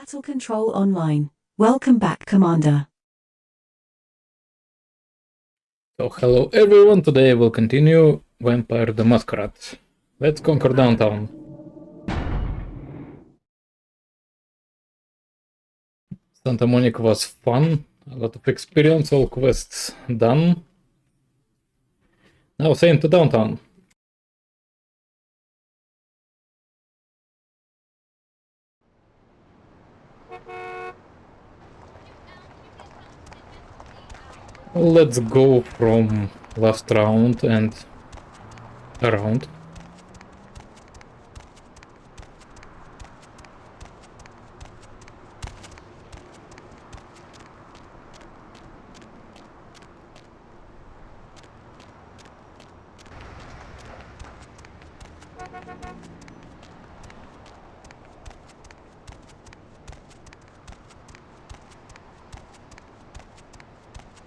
Battle Control Online. Welcome back, Commander. So hello everyone, today we'll continue Vampire the Masquerade. Let's conquer downtown. Santa Monica was fun, a lot of experience, all quests done. Now say into downtown. Let's go from last round and around.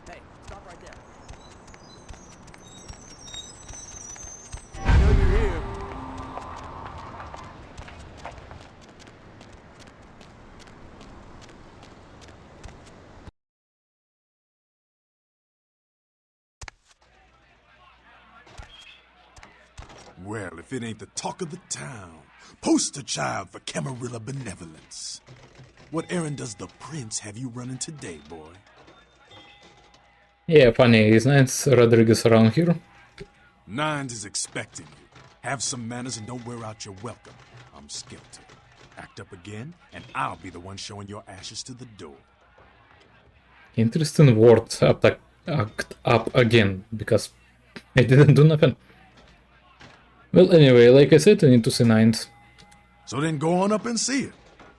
Hey, stop right there. I know you're here. Well, if it ain't the talk of the town, poster child for Camarilla benevolence. What errand does the prince have you running today, boy? Yeah, funny, is Nance Rodriguez around here? Nines is expecting you. Have some manners and don't wear out your welcome. I'm skeleton. Act up again, and I'll be the one showing your ashes to the door. Interesting word, act up again, because I didn't do nothing. Well, anyway, like I said, I need to see Nines. So then go on up and see it.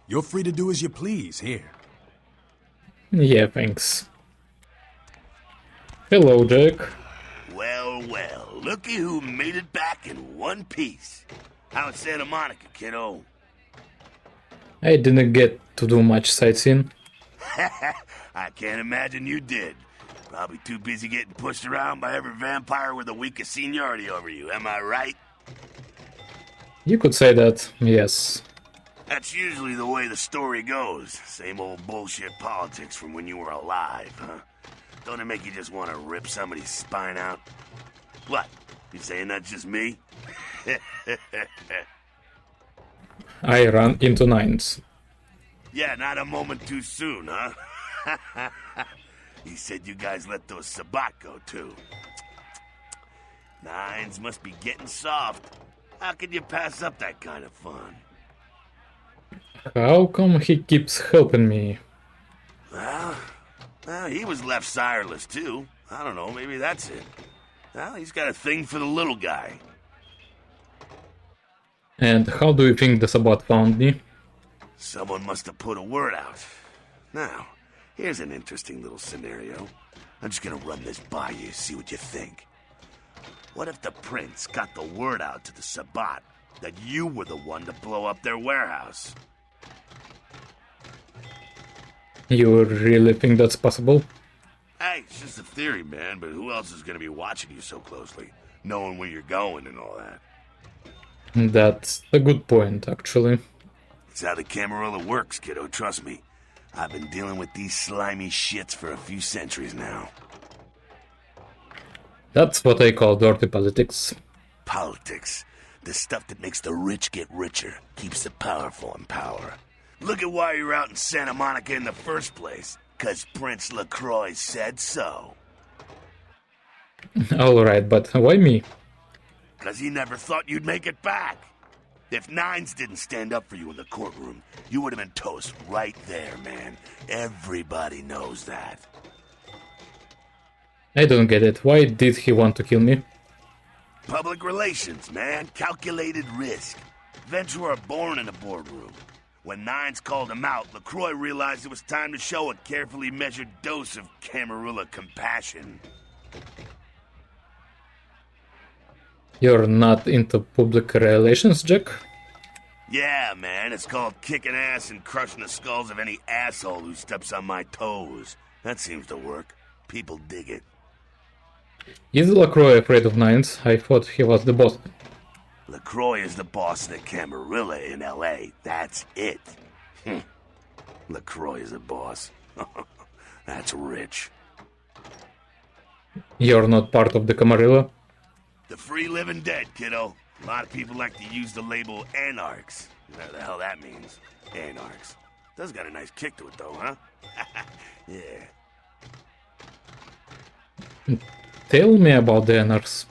You're free to do as you please here. Yeah, thanks. Hello, Jack. Well, looky who made it back in one piece. How's Santa Monica, kiddo? I didn't get to do much sightseeing. I can't imagine you did. Probably too busy getting pushed around by every vampire with the weakest seniority over you, am I right? You could say that, yes. That's usually the way the story goes. Same old bullshit politics from when you were alive, huh? Don't it make you just want to rip somebody's spine out? What? You saying that's just me? I ran into Nines. Yeah, not a moment too soon, huh? He said you guys let those Sabat go, too. Nines must be getting soft. How could you pass up that kind of fun? How come he keeps helping me? Well, he was left sireless, too. I don't know, maybe that's it. Well, he's got a thing for the little guy. And how do you think the Sabat found me? Someone must have put a word out. Now, here's an interesting little scenario. I'm just gonna run this by you, see what you think. What if the prince got the word out to the Sabat that you were the one to blow up their warehouse? You really think that's possible? Hey, it's just a theory, man, but who else is gonna be watching you so closely? Knowing where you're going and all that. That's a good point, actually. It's how the Camarilla works, kiddo, trust me. I've been dealing with these slimy shits for a few centuries now. That's what I call dirty politics. Politics. The stuff that makes the rich get richer, keeps the powerful in power. Look at why you're out in Santa Monica in the first place. 'Cause Prince LaCroix said so. Alright, but why me? 'Cause he never thought you'd make it back. If Nines didn't stand up for you in the courtroom, you would have been toast right there, man. Everybody knows that. I don't get it. Why did he want to kill me? Public relations, man. Calculated risk. Eventually are born in a boardroom. When Nines called him out, LaCroix realized it was time to show a carefully measured dose of Camarilla compassion. You're not into public relations, Jack? Yeah, man, it's called kicking ass and crushing the skulls of any asshole who steps on my toes. That seems to work. People dig it. Is LaCroix afraid of Nines? I thought he was the boss. LaCroix is the boss of the Camarilla in L.A. That's it. LaCroix is a boss. That's rich. You're not part of the Camarilla? The free living dead, kiddo. A lot of people like to use the label anarchs. Whatever the hell that means. Anarchs. Does got a nice kick to it, though, huh? Yeah. Tell me about the Anarchs.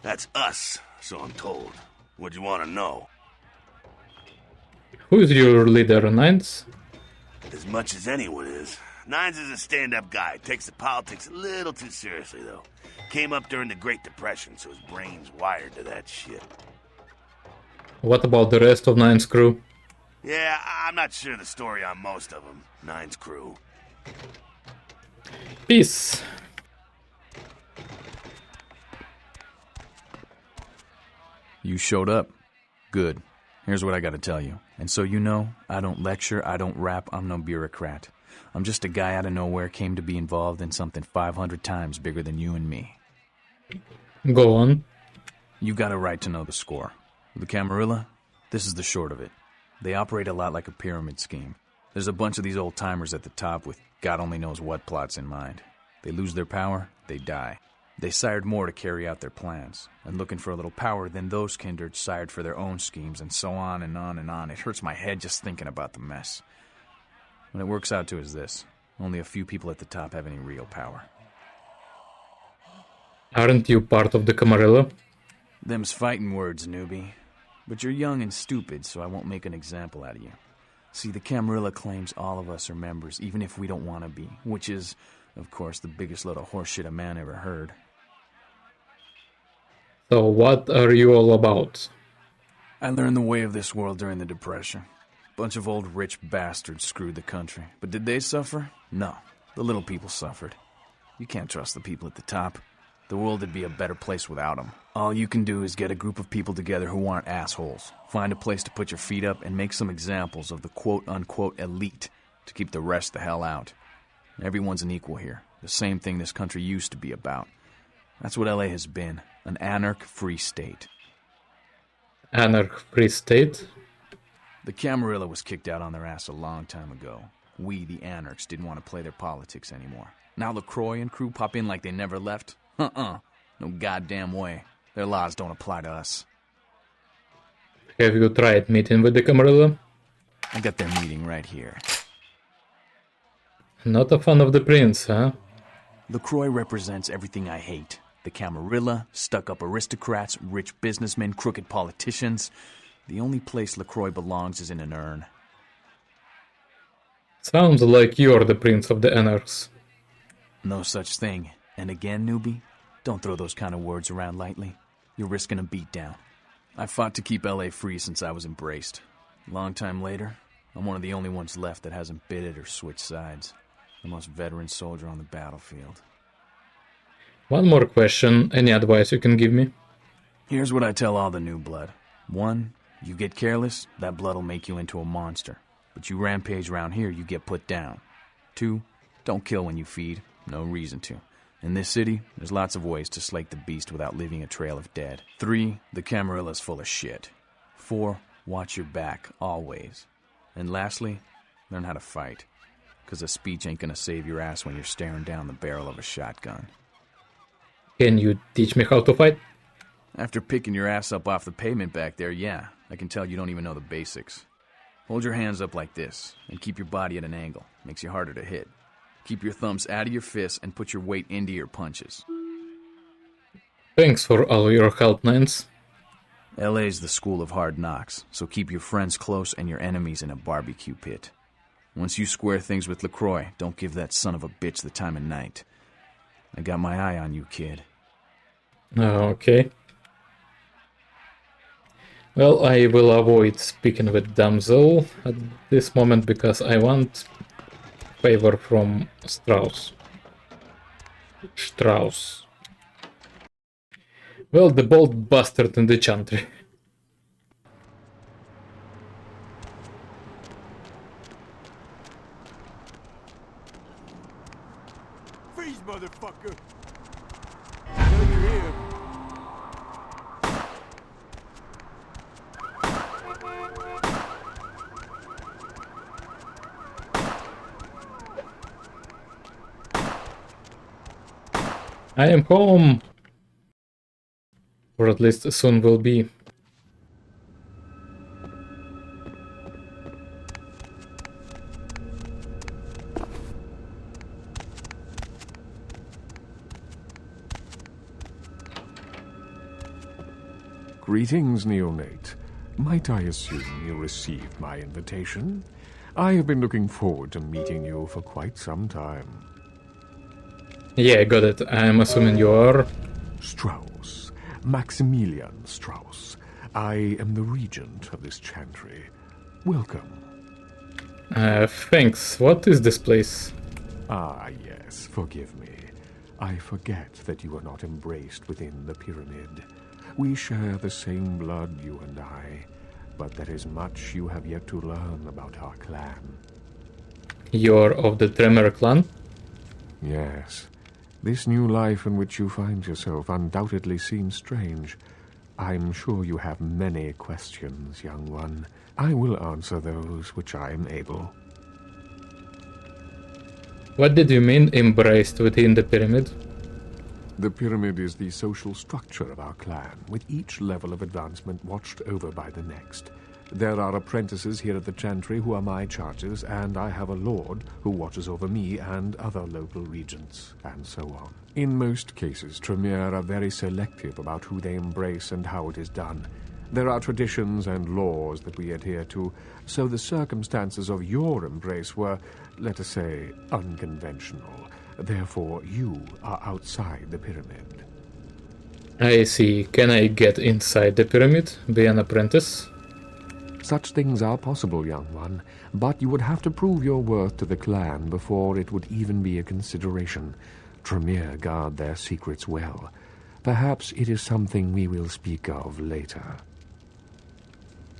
That's us, so I'm told. What you want to know? Who is your leader, Nines? As much as anyone is. Nines is a stand-up guy. Takes the politics a little too seriously, though. Came up during the Great Depression, so his brain's wired to that shit. What about the rest of Nines crew? Yeah, I'm not sure the story on most of them. Nines crew. Peace. You showed up. Good. Here's what I gotta tell you. And so you know, I don't lecture, I don't rap, I'm no bureaucrat. I'm just a guy out of nowhere came to be involved in something 500 times bigger than you and me. Go on. You got a right to know the score. The Camarilla, this is the short of it. They operate a lot like a pyramid scheme. There's a bunch of these old-timers at the top with God only knows what plots in mind. They lose their power, they die. They sired more to carry out their plans, and looking for a little power, then those kindred sired for their own schemes, and so on and on and on. It hurts my head just thinking about the mess. What it works out to is this. Only a few people at the top have any real power. Aren't you part of the Camarilla? Them's fighting words, newbie. But you're young and stupid, so I won't make an example out of you. See, the Camarilla claims all of us are members, even if we don't want to be, which is, of course, the biggest load of horseshit a man ever heard. So what are you all about? I learned the way of this world during the Depression. Bunch of old rich bastards screwed the country. But did they suffer? No. The little people suffered. You can't trust the people at the top. The world would be a better place without them. All you can do is get a group of people together who aren't assholes. Find a place to put your feet up and make some examples of the quote-unquote elite to keep the rest the hell out. Everyone's an equal here. The same thing this country used to be about. That's what LA has been. An anarch-free state. Anarch-free state? The Camarilla was kicked out on their ass a long time ago. We, the anarchs, didn't want to play their politics anymore. Now LaCroix and crew pop in like they never left? No goddamn way. Their laws don't apply to us. Have you tried meeting with the Camarilla? I got their meeting right here. Not a fan of the prince, huh? LaCroix represents everything I hate. The Camarilla, stuck-up aristocrats, rich businessmen, crooked politicians. The only place LaCroix belongs is in an urn. Sounds like you're the prince of the anarchs. No such thing. And again, newbie, don't throw those kind of words around lightly. You're risking a beatdown. I fought to keep LA free since I was embraced. Long time later, I'm one of the only ones left that hasn't bid it or switched sides. The most veteran soldier on the battlefield. One more question. Any advice you can give me? Here's what I tell all the new blood. 1, you get careless, that blood'll make you into a monster. But you rampage around here, you get put down. 2, don't kill when you feed. No reason to. In this city, there's lots of ways to slake the beast without leaving a trail of dead. 3, the Camarilla's full of shit. 4, watch your back, always. And lastly, learn how to fight. 'Cause a speech ain't gonna save your ass when you're staring down the barrel of a shotgun. Can you teach me how to fight? After picking your ass up off the pavement back there, yeah, I can tell you don't even know the basics. Hold your hands up like this, and keep your body at an angle. Makes you harder to hit. Keep your thumbs out of your fists and put your weight into your punches. Thanks for all your help, Nines. LA's the school of hard knocks, so keep your friends close and your enemies in a barbecue pit. Once you square things with LaCroix, don't give that son of a bitch the time of night. I got my eye on you, kid. Okay. Well, I will avoid speaking with Damsel at this moment because I want favor from Strauss. Well, the bold bastard in the chantry. Freeze, motherfucker! I know you're here. I am home! Or at least soon will be. Greetings, neonate. Might I assume you received my invitation? I have been looking forward to meeting you for quite some time. Yeah, got it. I'm assuming you are. Strauss. Maximilian Strauss. I am the regent of this chantry. Welcome. Thanks. What is this place? Ah, yes, forgive me. I forget that you are not embraced within the pyramid. We share the same blood, you and I, but there is much you have yet to learn about our clan. You're of the Tremere clan? Yes, this new life in which you find yourself undoubtedly seems strange. I'm sure you have many questions, young one. I will answer those which I am able. What did you mean embraced within the pyramid? The pyramid is the social structure of our clan, with each level of advancement watched over by the next. There are apprentices here at the chantry who are my charges, and I have a lord who watches over me and other local regents, and so on. In most cases, Tremere are very selective about who they embrace and how it is done. There are traditions and laws that we adhere to, so the circumstances of your embrace were, let us say, unconventional. Therefore, you are outside the pyramid. I see. Can I get inside the pyramid? Be an apprentice? Such things are possible, young one, but you would have to prove your worth to the clan before it would even be a consideration. Tremere guard their secrets well. Perhaps it is something we will speak of later.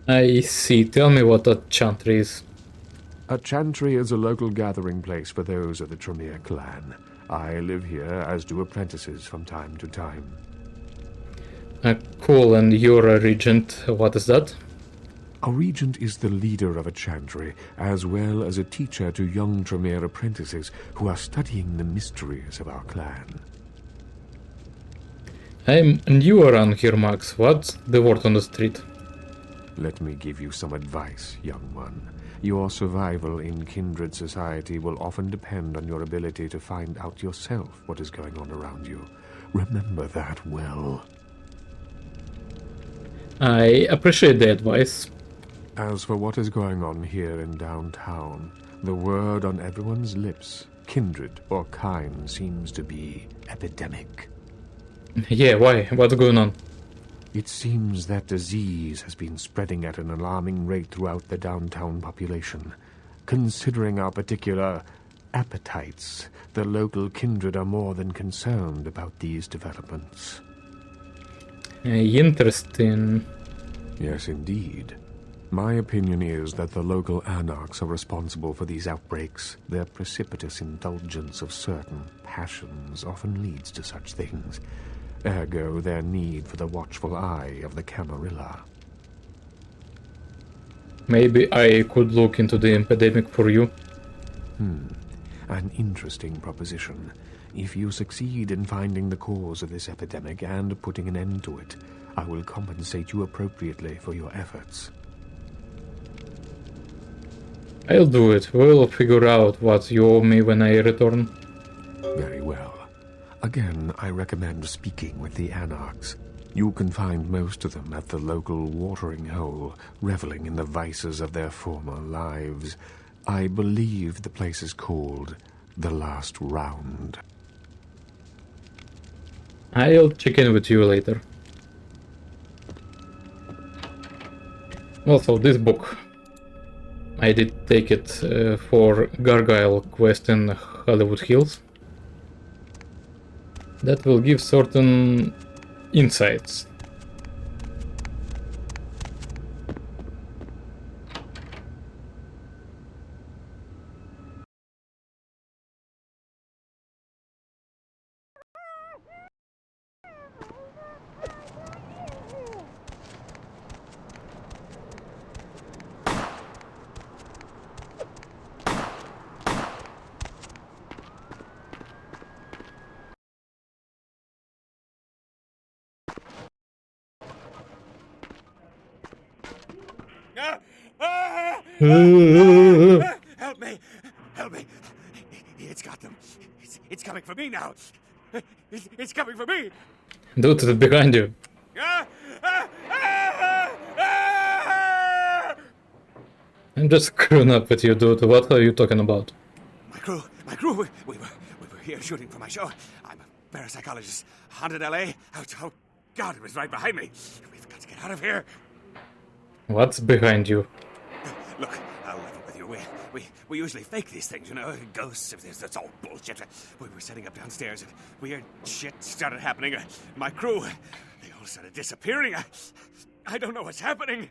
I see. Tell me what a chantry is. A chantry is a local gathering place for those of the Tremere clan. I live here, as do apprentices from time to time. Cool, and you're a regent. What is that? A regent is the leader of a chantry, as well as a teacher to young Tremere apprentices who are studying the mysteries of our clan. I'm new around here, Max. What's the word on the street? Let me give you some advice, young one. Your survival in kindred society will often depend on your ability to find out yourself what is going on around you. Remember that well. I appreciate the advice. As for what is going on here in downtown, the word on everyone's lips, kindred or kind, seems to be epidemic. Yeah, why? What's going on? It seems that disease has been spreading at an alarming rate throughout the downtown population. Considering our particular appetites, the local kindred are more than concerned about these developments. Interesting. Yes, indeed. My opinion is that the local anarchs are responsible for these outbreaks. Their precipitous indulgence of certain passions often leads to such things. Ergo, their need for the watchful eye of the Camarilla. Maybe I could look into the epidemic for you. An interesting proposition. If you succeed in finding the cause of this epidemic and putting an end to it, I will compensate you appropriately for your efforts. I'll do it. We'll figure out what you owe me when I return. Very well. Again, I recommend speaking with the anarchs. You can find most of them at the local watering hole, reveling in the vices of their former lives. I believe the place is called The Last Round. I'll check in with you later. Also, this book. I did take it for Gargoyle quest in Hollywood Hills. That will give certain insights. Ah! Ah! Help me! Help me! It's got them. It's coming for me now. It's coming for me. Dude, it's behind you. Ah! Ah! Ah! Ah! I'm just screwing up with you, dude. What are you talking about? My crew, we were here shooting for my show. I'm a parapsychologist, haunted LA. Oh, God, it was right behind me. We've got to get out of here. What's behind you? Look, I'll level with you. We usually fake these things, you know, ghosts. That's all bullshit. We were setting up downstairs, and weird shit started happening. My crew, they all started disappearing. I don't know what's happening.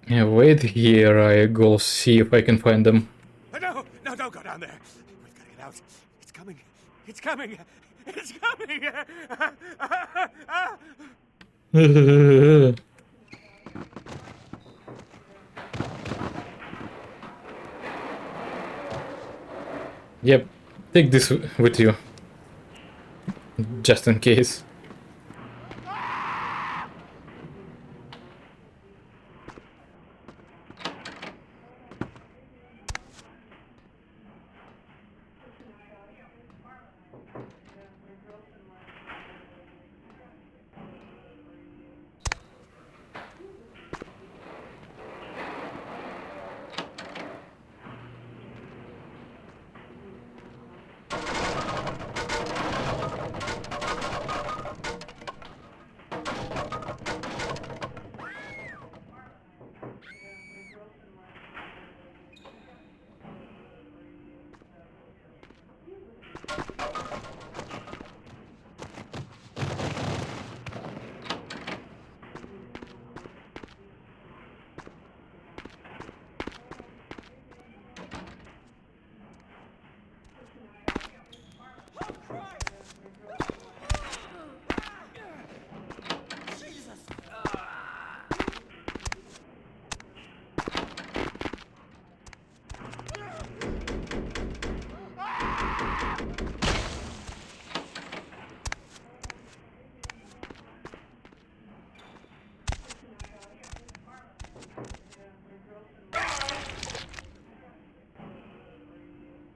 Yeah, wait here, I go see if I can find them. No, don't go down there. We've got to get out. It's coming. It's coming. It's coming. Yep, take this with you. Just in case.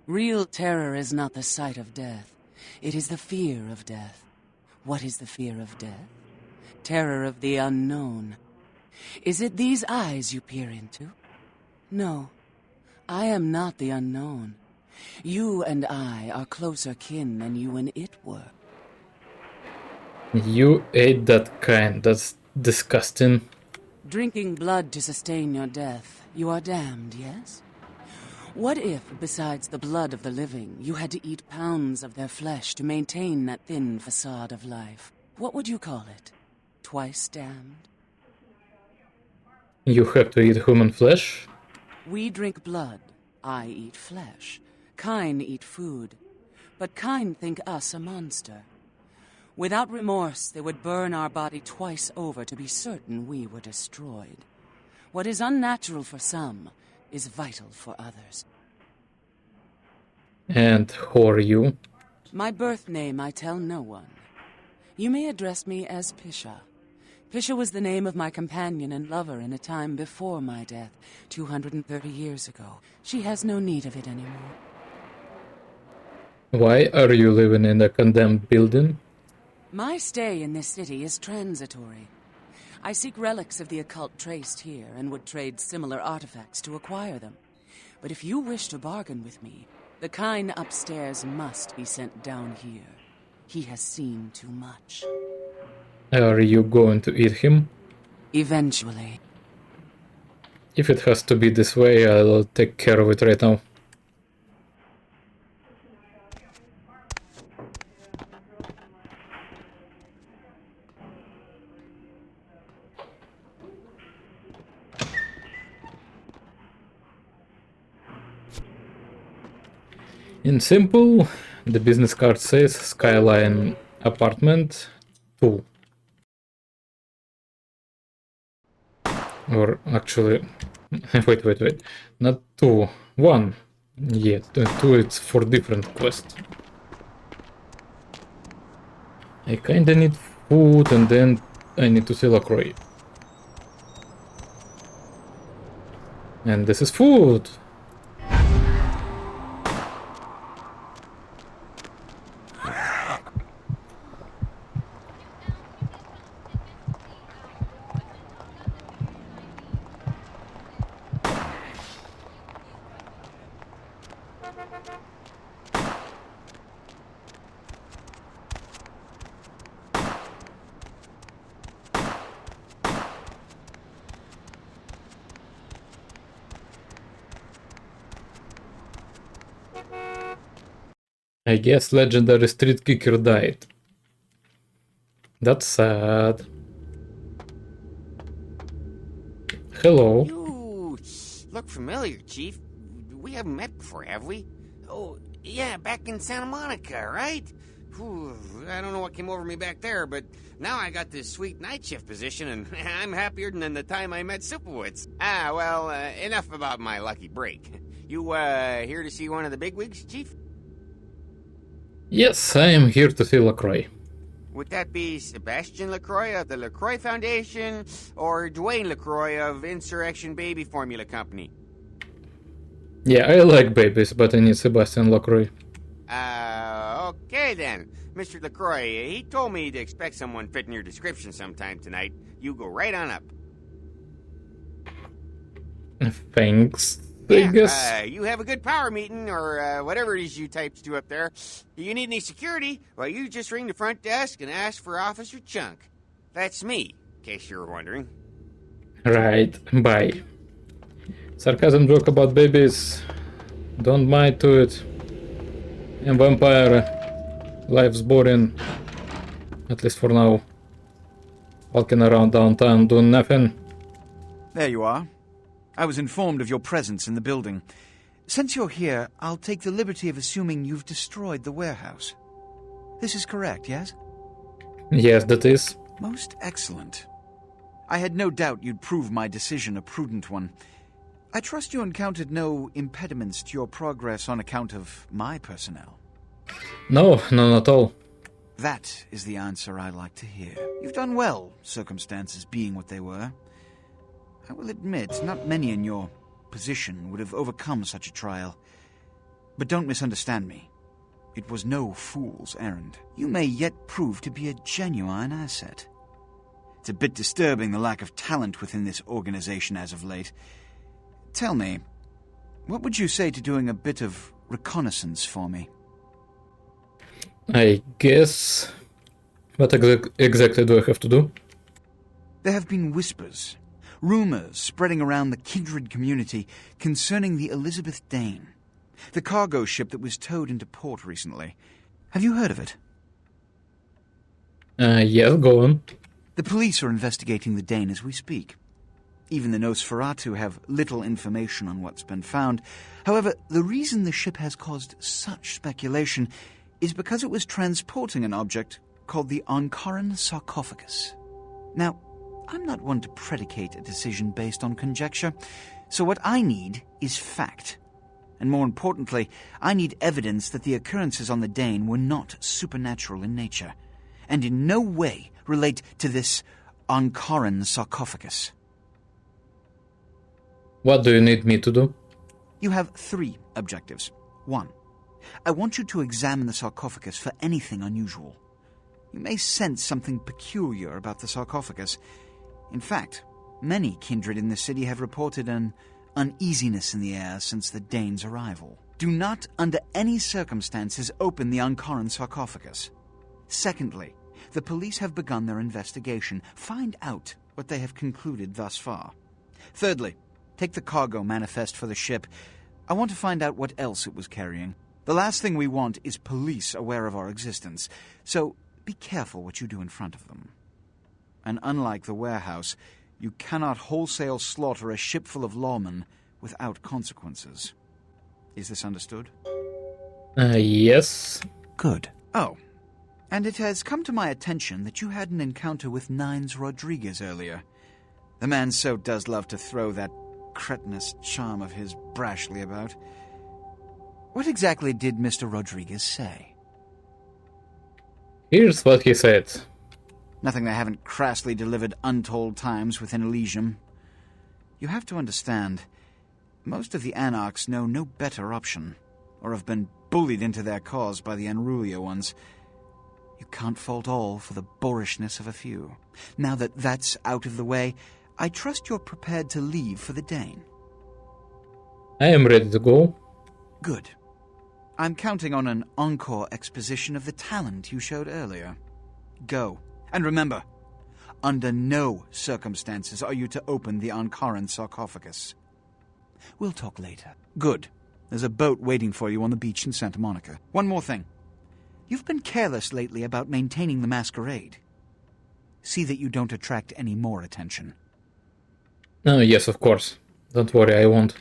Real terror is not the sight of death. It is the fear of death. What is the fear of death? Terror of the unknown. Is it these eyes you peer into? No. I am not the unknown. You and I are closer kin than you and it were. You ate that kind. That's disgusting. Drinking blood to sustain your death, you are damned, yes? What if, besides the blood of the living, you had to eat pounds of their flesh to maintain that thin facade of life? What would you call it? Twice damned? You have to eat human flesh? We drink blood. I eat flesh. Kine eat food. But Kine think us a monster. Without remorse, they would burn our body twice over to be certain we were destroyed. What is unnatural for some is vital for others. And who are you? My birth name I tell no one. You may address me as Pisha. Pisha was the name of my companion and lover in a time before my death, 230 years ago. She has no need of it anymore. Why are you living in a condemned building? My stay in this city is transitory. I seek relics of the occult traced here and would trade similar artifacts to acquire them. But if you wish to bargain with me, the kind upstairs must be sent down here. He has seen too much. Are you going to eat him? Eventually. If it has to be this way, I'll take care of it right now. In simple, the business card says Skyline Apartment 2. Or actually, wait, not 2, 1. Yeah, 2 it's for different quests. I kinda need food and then I need to see LaCroix. And this is food. I guess legendary street kicker died. That's sad. Hello. You look familiar, Chief. We haven't met before, have we? Oh, yeah, back in Santa Monica, right? Whew, I don't know what came over me back there, but now I got this sweet night shift position, and I'm happier than the time I met Sipowicz. Well, enough about my lucky break. You, here to see one of the bigwigs, Chief? Yes, I am here to see LaCroix. Would that be Sebastian LaCroix of the LaCroix Foundation, or Dwayne LaCroix of Insurrection Baby Formula Company? Yeah, I like babies, but I need Sebastian LaCroix. Okay then. Mr. LaCroix, he told me to expect someone fitting your description sometime tonight. You go right on up. Thanks, I guess. You have a good power meeting, or whatever it is you types do up there. You need any security? Well, you just ring the front desk and ask for Officer Chunk. That's me, in case you were wondering. Right, bye. Sarcasm joke about babies. Don't mind to it. I'm vampire. Life's boring. At least for now. Walking around downtown doing nothing. There you are. I was informed of your presence in the building. Since you're here, I'll take the liberty of assuming you've destroyed the warehouse. This is correct, yes? Yes, that is. Most excellent. I had no doubt you'd prove my decision a prudent one. I trust you encountered no impediments to your progress on account of my personnel. No, none at all. That is the answer I like to hear. You've done well, circumstances being what they were. I will admit, not many in your position would have overcome such a trial. But don't misunderstand me. It was no fool's errand. You may yet prove to be a genuine asset. It's a bit disturbing the lack of talent within this organization as of late. Tell me, what would you say to doing a bit of reconnaissance for me? I guess... What exactly do I have to do? There have been whispers, rumors spreading around the kindred community concerning the Elizabeth Dane, the cargo ship that was towed into port recently. Have you heard of it? Yes, go on. The police are investigating the Dane as we speak. Even the Nosferatu have little information on what's been found. However, the reason the ship has caused such speculation is because it was transporting an object called the Ankaran sarcophagus. Now, I'm not one to predicate a decision based on conjecture, so what I need is fact. And more importantly, I need evidence that the occurrences on the Dane were not supernatural in nature, and in no way relate to this Ankaran sarcophagus. What do you need me to do? You have 3 objectives. 1. I want you to examine the sarcophagus for anything unusual. You may sense something peculiar about the sarcophagus. In fact, many kindred in the city have reported an uneasiness in the air since the Dane's arrival. Do not, under any circumstances, open the Ankaran sarcophagus. Secondly, the police have begun their investigation. Find out what they have concluded thus far. Thirdly, take the cargo manifest for the ship. I want to find out what else it was carrying. The last thing we want is police aware of our existence, so be careful what you do in front of them. And unlike the warehouse, you cannot wholesale slaughter a ship full of lawmen without consequences. Is this understood? Yes. Good. Oh, and it has come to my attention that you had an encounter with Nines Rodriguez earlier. The man so does love to throw that cretinous charm of his brashly about. What exactly did Mr. Rodriguez say? Here's what he said. Nothing they haven't crassly delivered untold times within Elysium. You have to understand, Most of the Anarchs know no better option, or have been bullied into their cause by the unrulier ones. You can't fault all for the boorishness of a few. Now that that's out of the way, I trust you're prepared to leave for the Dane. I am ready to go. Good. I'm counting on an encore exposition of the talent you showed earlier. Go. And remember, under no circumstances are you to open the Ankaran sarcophagus. We'll talk later. Good. There's a boat waiting for you on the beach in Santa Monica. One more thing. You've been careless lately about maintaining the masquerade. See that you don't attract any more attention. Yes, of course. Don't worry, I won't.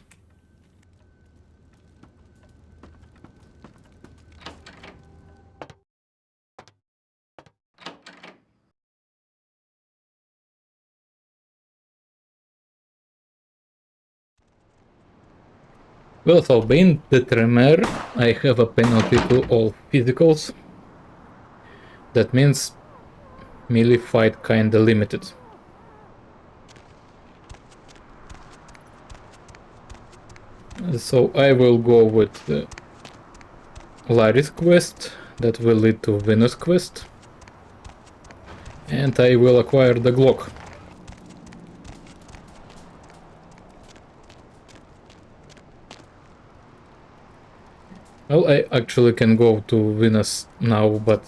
Well, so being the Tremere, I have a penalty to all physicals. That means melee fight kinda limited. So I will go with Larry's quest, that will lead to Venus quest. And I will acquire the Glock. Well, I actually can go to Venus now, but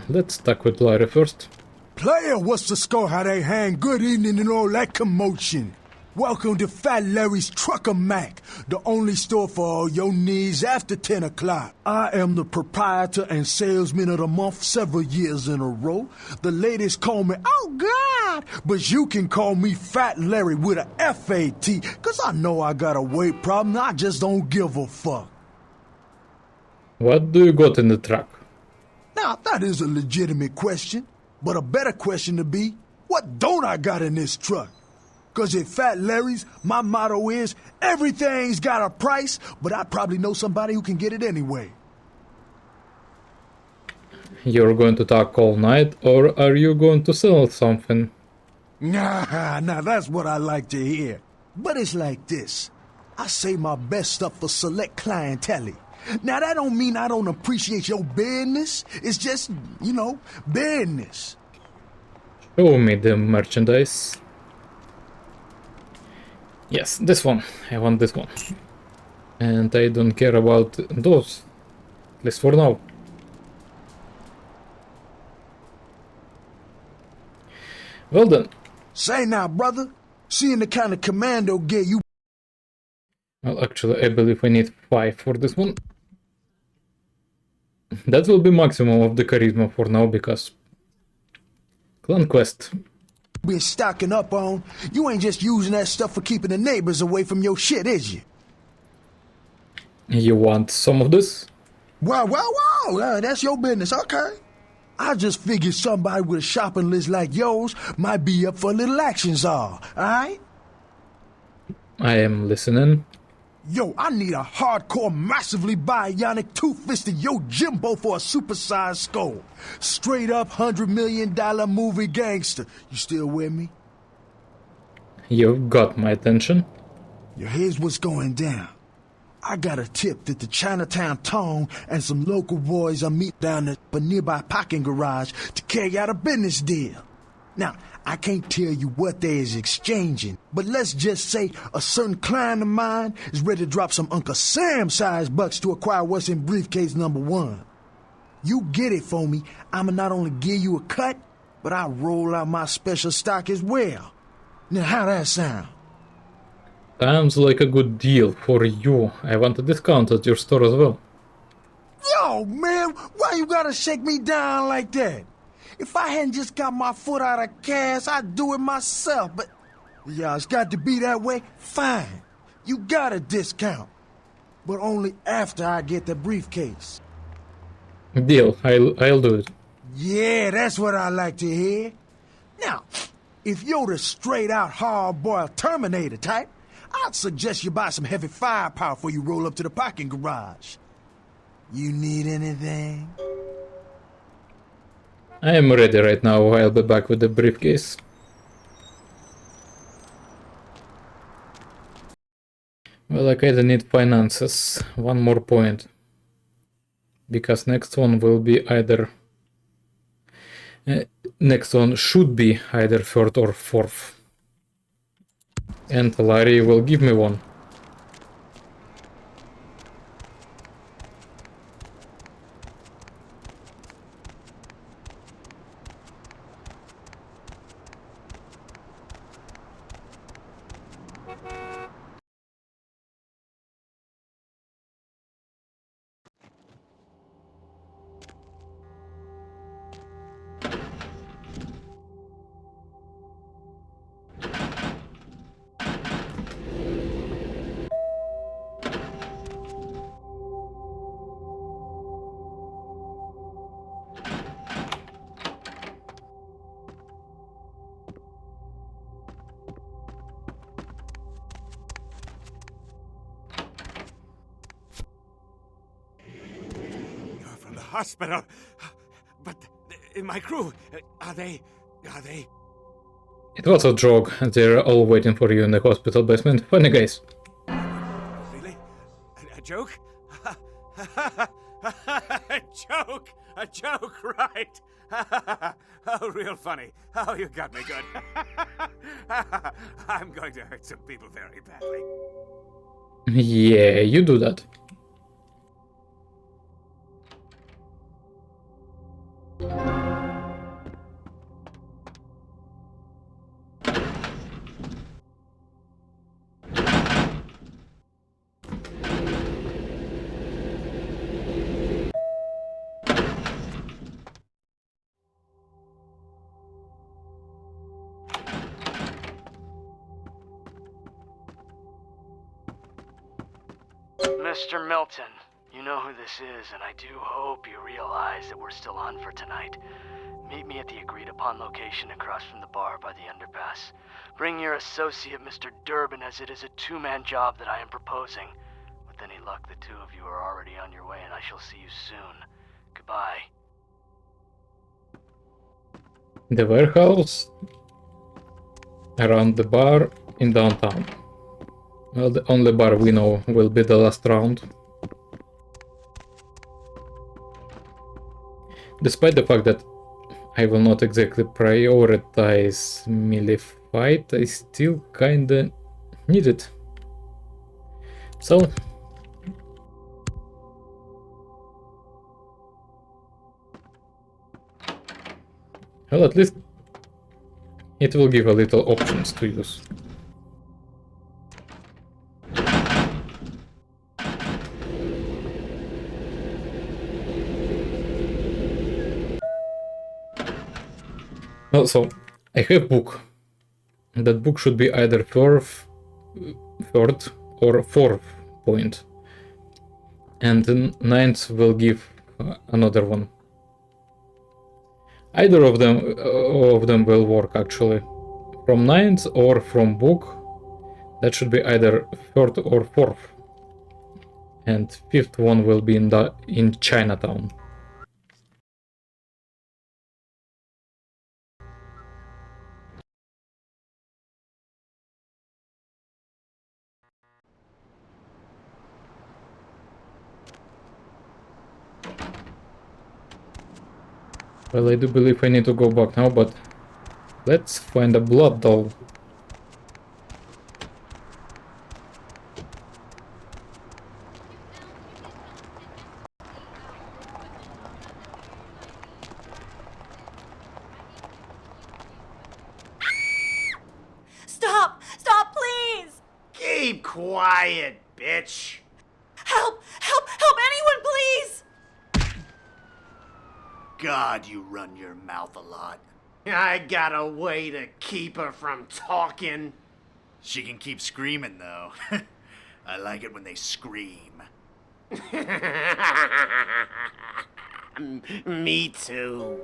let's talk with Larry first. Player, what's the score? How they hang? Good evening and all that commotion. Welcome to Fat Larry's Trucker Mac, the only store for all your needs after 10 o'clock. I am the proprietor and salesman of the month several years in a row. The ladies call me, oh God, but you can call me Fat Larry with a F-A-T, cause I know I got a weight problem, I just don't give a fuck. What do you got in the truck? Now, that is a legitimate question, but a better question to be, what don't I got in this truck? Cause at Fat Larry's, my motto is, everything's got a price, but I probably know somebody who can get it anyway. You're going to talk all night, or are you going to sell something? Nah, that's what I like to hear. But it's like this. I save my best stuff for select clientele. Now, that don't mean I don't appreciate your business. It's just, business. Show me the merchandise. Yes, this one. I want this one. And I don't care about those. At least for now. Well then. Say now, brother. Seeing the kind of commando gear you... Well, actually, I believe I need 5 for this one. That will be maximum of the charisma for now, because... Clan quest. Been stocking up on, you ain't just using that stuff for keeping the neighbors away from your shit, is you? You want some of this? Wow, that's your business, okay. I just figured somebody with a shopping list like yours might be up for a little action czar, alright? I am listening. Yo, I need a hardcore, massively bionic, two-fisted Yojimbo for a supersized skull. Straight up $100 million movie gangster. You still with me? You've got my attention. Here's what's going down. I got a tip that the Chinatown Tone and some local boys are meet down at a nearby parking garage to carry out a business deal. Now, I can't tell you what they is exchanging, but let's just say a certain client of mine is ready to drop some Uncle Sam-sized bucks to acquire what's in briefcase number 1. You get it for me, I'ma not only give you a cut, but I'll roll out my special stock as well. Now, how that sound? Sounds like a good deal for you. I want a discount at your store as well. Yo, man, why you gotta shake me down like that? If I hadn't just got my foot out of gas, I'd do it myself, but... Yeah, it's got to be that way? Fine. You got a discount. But only after I get the briefcase. Deal. I'll do it. Yeah, that's what I like to hear. Now, if you're the straight-out hard-boiled Terminator type, I'd suggest you buy some heavy firepower before you roll up to the parking garage. You need anything? I am ready right now. I'll be back with the briefcase. Well, I kinda need finances. One more point. Because next one will be either... next one should be either third or fourth. And Larry will give me one. You're from the hospital. But my crew, are they... It was a joke. They're all waiting for you in the hospital basement. Funny guys. Really? A joke? A joke, right? Oh, real funny. Oh, you got me good. I'm going to hurt some people very badly. Yeah, you do that. Mr. Milton, you know who this is, and I do hope you realize that we're still on for tonight. Meet me at the agreed-upon location across from the bar by the underpass. Bring your associate, Mr. Durbin, as it is a two-man job that I am proposing. With any luck, the two of you are already on your way, and I shall see you soon. Goodbye. The warehouse around the bar in downtown. Well, the only bar we know will be the last round. Despite the fact that I will not exactly prioritize melee fight, I still kinda need it. So... well, at least it will give a little options to use. Also, I have book. That book should be either third or fourth point. And the ninth will give another one. Either of them will work actually. From ninth or from book, that should be either third or fourth. And fifth one will be in Chinatown. Well, I do believe I need to go back now, but let's find a blood doll. Stop! Stop, please! Keep quiet, bitch. Help! Help! Help! Anyone, please! God, you run your mouth a lot. I got a way to keep her from talking. She can keep screaming, though. I like it when they scream. Me too.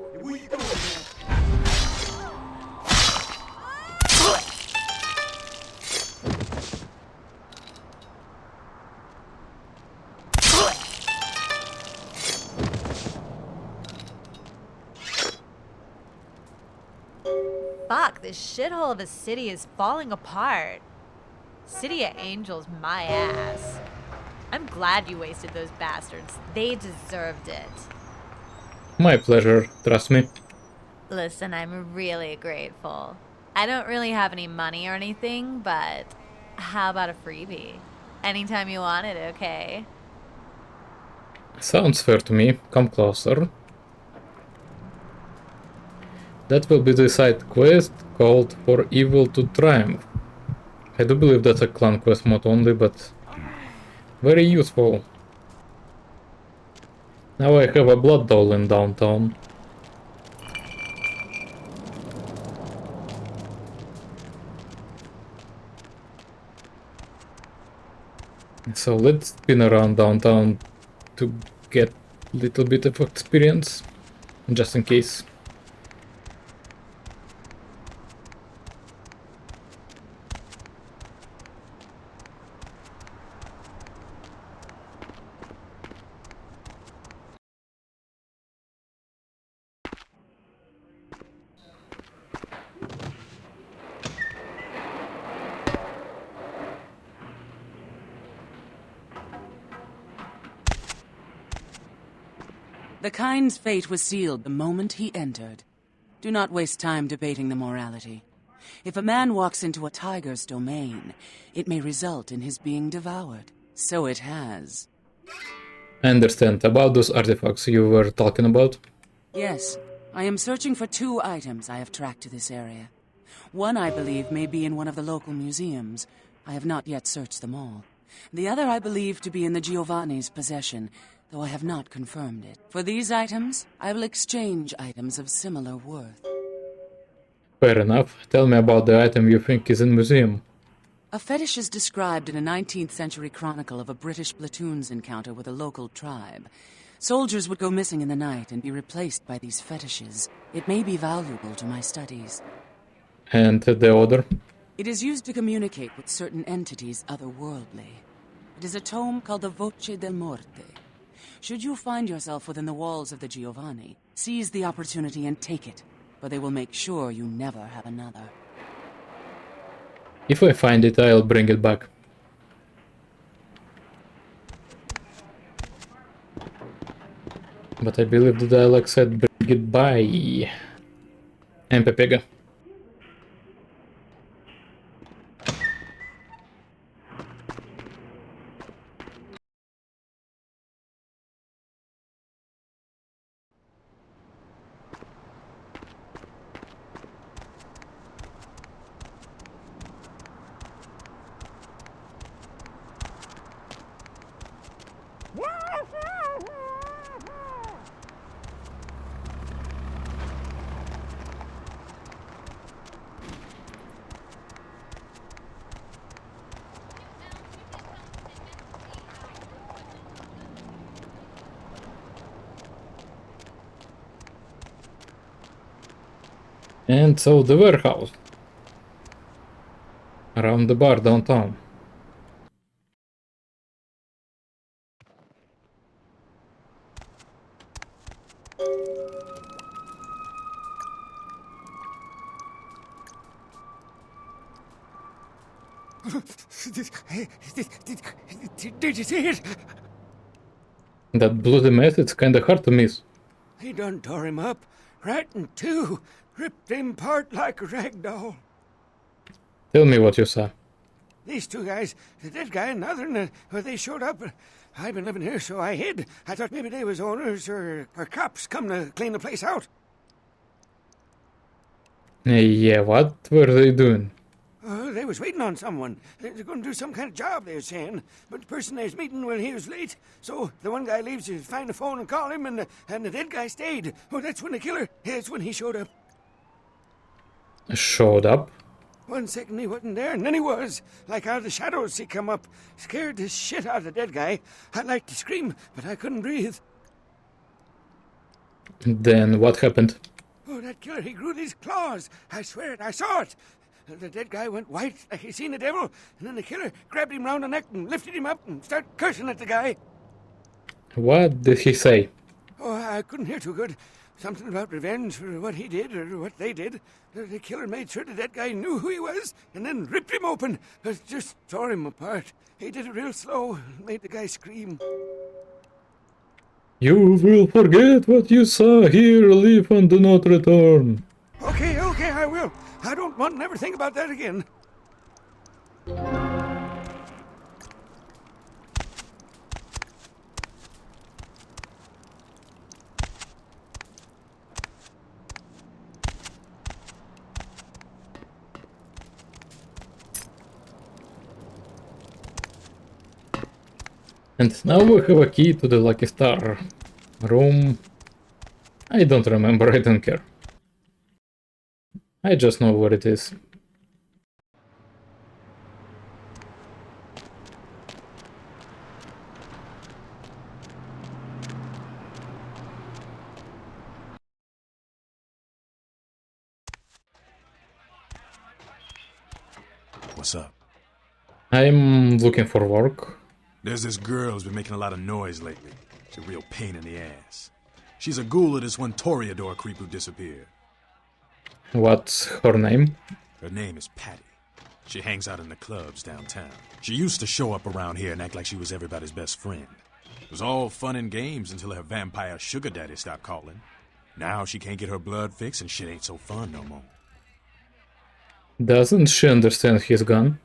Fuck, this shithole of a city is falling apart. City of Angels, my ass. I'm glad you wasted those bastards. They deserved it. My pleasure, trust me. Listen, I'm really grateful. I don't really have any money or anything, but how about a freebie? Anytime you want it, okay? Sounds fair to me. Come closer. That will be the side quest called For Evil to Triumph. I do believe that's a clan quest mod only, but very useful. Now I have a blood doll in downtown. So let's spin around downtown to get a little bit of experience, just in case. The kind's fate was sealed the moment he entered. Do not waste time debating the morality. If a man walks into a tiger's domain, it may result in his being devoured. So it has. I understand. About those artifacts you were talking about? Yes, I am searching for 2 items I have tracked to this area. One, I believe, may be in one of the local museums. I have not yet searched them all. The other I believe to be in the Giovanni's possession, though I have not confirmed it. For these items, I will exchange items of similar worth. Fair enough. Tell me about the item you think is in museum. A fetish is described in a 19th century chronicle of a British platoon's encounter with a local tribe. Soldiers would go missing in the night and be replaced by these fetishes. It may be valuable to my studies. And the other? It is used to communicate with certain entities otherworldly. It is a tome called the Voce del Morte. Should you find yourself within the walls of the Giovanni, seize the opportunity and take it, for they will make sure you never have another. If I find it, I'll bring it back. But I believe the dialogue said bring it by. And Pepega. And so the warehouse. Around the bar downtown. Did you see it? That bloody mess, it's kinda hard to miss. He done tore him up, right in two, ripped him apart like a rag doll. Tell me what you saw. These 2 guys, the dead guy and the other, they showed up. I've been living here, so I hid. I thought maybe they was owners or cops come to clean the place out. Yeah, what were they doing? They was waiting on someone. They're going to do some kind of job, they were saying. But the person they was meeting, well, he was late. So the one guy leaves to find the phone and call him, and the dead guy stayed. Oh, that's when the killer, that's when he showed up. Showed up? 1 second he wasn't there, and then he was. Like out of the shadows he come up. Scared the shit out of the dead guy. I'd like to scream, but I couldn't breathe. Then what happened? Oh, that killer, he grew these claws. I swear it, I saw it. The dead guy went white like he seen the devil, and then the killer grabbed him round the neck and lifted him up and started cursing at the guy. What did he say? Oh, I couldn't hear too good, Something about revenge for what he did or what they did. The killer made sure that guy knew who he was and then ripped him open. Just tore him apart. He did it real slow, made the guy scream. You will forget what you saw here, leave and do not return. Okay, I will. I don't want to never think about that again. And now we have a key to the Lucky Star room. I don't remember, I don't care. I just know where it is. What's up? I'm looking for work. There's this girl who's been making a lot of noise lately. She's a real pain in the ass. She's a ghoul of this one Toreador creep who disappeared. What's her name? Her name is Patty. She hangs out in the clubs downtown. She used to show up around here and act like she was everybody's best friend. It was all fun and games until her vampire sugar daddy stopped calling. Now she can't get her blood fixed and shit ain't so fun no more. Doesn't she understand he's gone?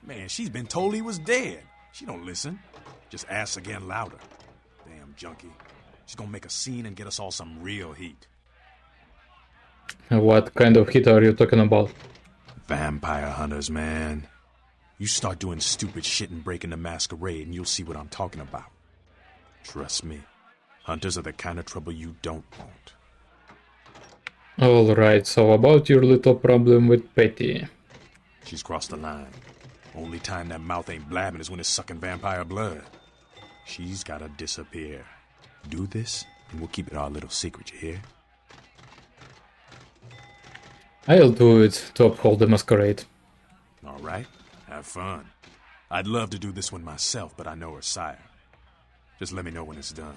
Man, she's been told he was dead. She don't listen. Just asks again louder. Damn junkie. She's gonna make a scene and get us all some real heat. What kind of heat are you talking about? Vampire hunters, man. You start doing stupid shit and breaking the masquerade and you'll see what I'm talking about. Trust me. Hunters are the kind of trouble you don't want. Alright, so about your little problem with Patty. She's crossed the line. Only time that mouth ain't blabbing is when it's sucking vampire blood. She's gotta disappear. Do this, and we'll keep it our little secret, you hear? I'll do it to uphold the masquerade. Alright, have fun. I'd love to do this one myself, but I know her sire. Just let me know when it's done.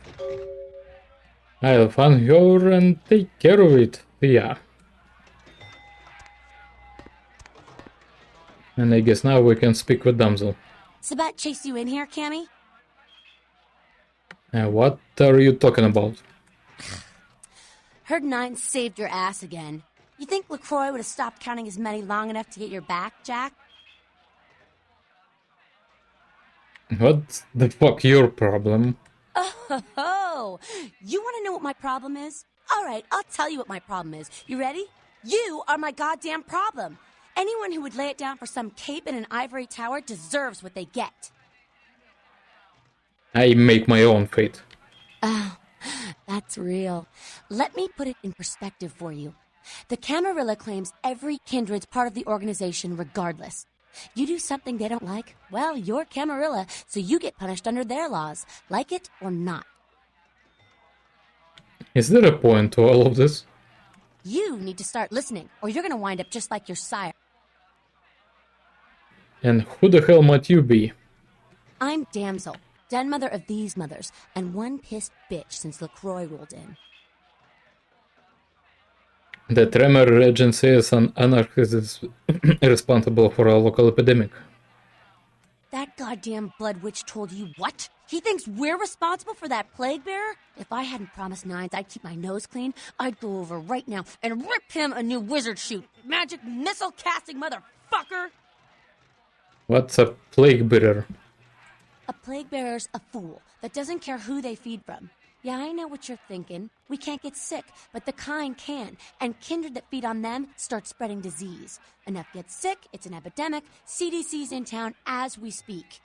I'll find her and take care of it, yeah. And I guess now we can speak with Damsel. Sabat chased you in here, Cammy? What are you talking about? Heard Nine saved your ass again. You think LaCroix would have stopped counting his money long enough to get your back, Jack? What's the fuck your problem? Oh, you want to know what my problem is? All right, I'll tell you what my problem is. You ready? You are my goddamn problem. Anyone who would lay it down for some cape in an ivory tower deserves what they get. I make my own fate. Oh, that's real. Let me put it in perspective for you. The Camarilla claims every kindred's part of the organization regardless. You do something they don't like, well, you're Camarilla, so you get punished under their laws, like it or not. Is there a point to all of this? You need to start listening, or you're gonna wind up just like your sire. And who the hell might you be? I'm Damsel, den mother of these mothers, and one pissed bitch since LaCroix rolled in. The Tremere Agency is an anarchist responsible for a local epidemic. That goddamn blood witch told you what? He thinks we're responsible for that plague bearer? If I hadn't promised Nines I'd keep my nose clean, I'd go over right now and rip him a new wizard shoot. Magic missile casting motherfucker! What's a plague bearer? A plague bearer's a fool that doesn't care who they feed from. Yeah, I know what you're thinking. We can't get sick, but the kind can. And kindred that feed on them start spreading disease. Enough get sick, it's an epidemic. CDC's in town as we speak.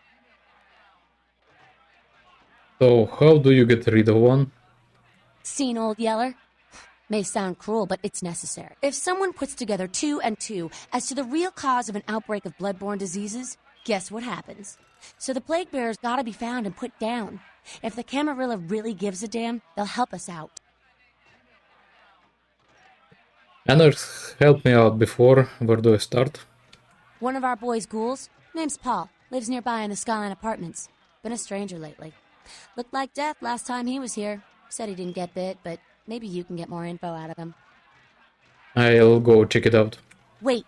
So how do you get rid of one? Seen Old Yeller? May sound cruel, but it's necessary. If someone puts together 2 and 2 as to the real cause of an outbreak of bloodborne diseases, guess what happens? So the plague bearer's gotta be found and put down. If the Camarilla really gives a damn, they'll help us out. Anarchs helped me out before. Where do I start? One of our boys' ghouls, name's Paul, lives nearby in the Skyline Apartments. Been a stranger lately. Looked like death last time he was here. Said he didn't get bit, but Maybe you can get more info out of him. I'll go check it out. Wait,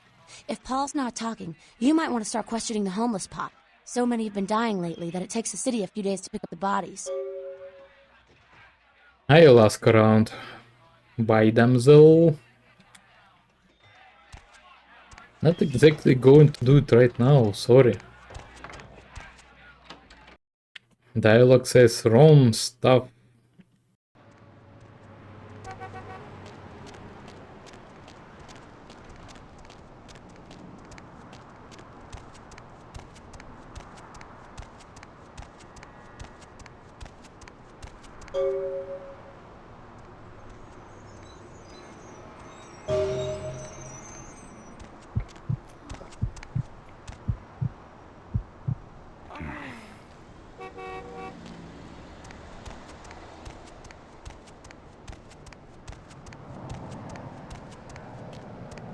if Paul's not talking, you might want to start questioning the homeless pot. So many have been dying lately that it takes the city a few days to pick up the bodies. I'll ask around. Bye, damsel. Not exactly going to do it right now, sorry. Dialogue says wrong stuff.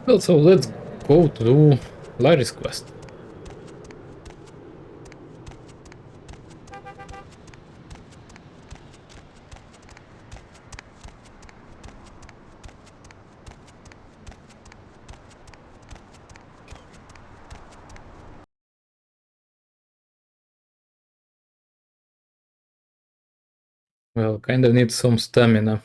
Well, so let's go to do Larry's quest. Well, kinda need some stamina.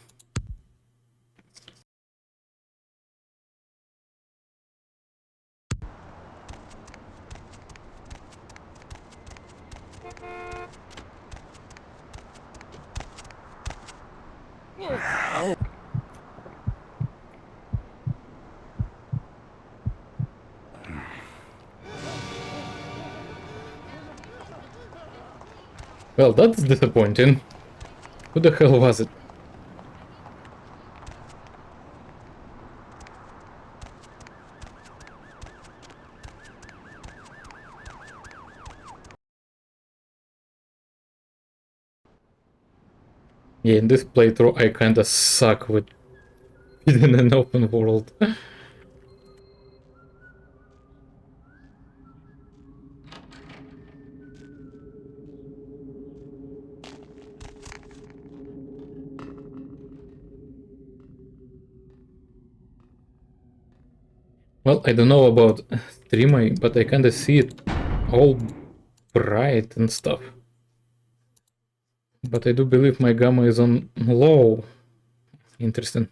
Well, that's disappointing. Who the hell was it? Yeah, in this playthrough I kinda suck with in an open world. Well, I don't know about Tremere, but I kinda see it all bright and stuff. But I do believe my gamma is on low. Interesting.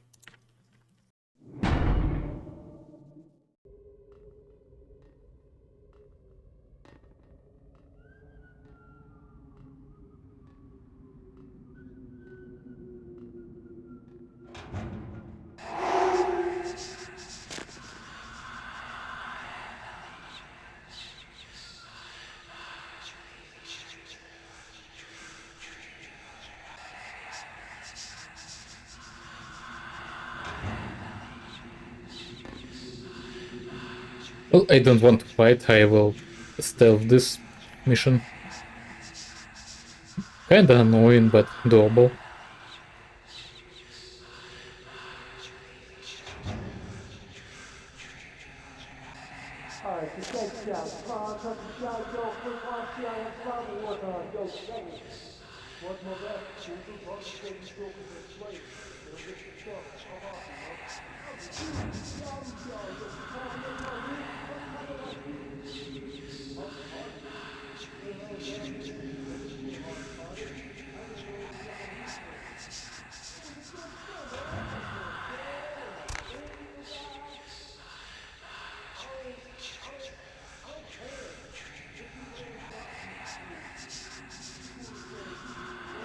Well, I don't want to fight, I will stealth this mission. Kinda annoying, but doable. Alright, so check this out. Cut the shot, yo, first one, see, I have trouble with, yo, second. What's my best? Shoot the bus, take the stroke of the slave. It'll get the stuff. Come on,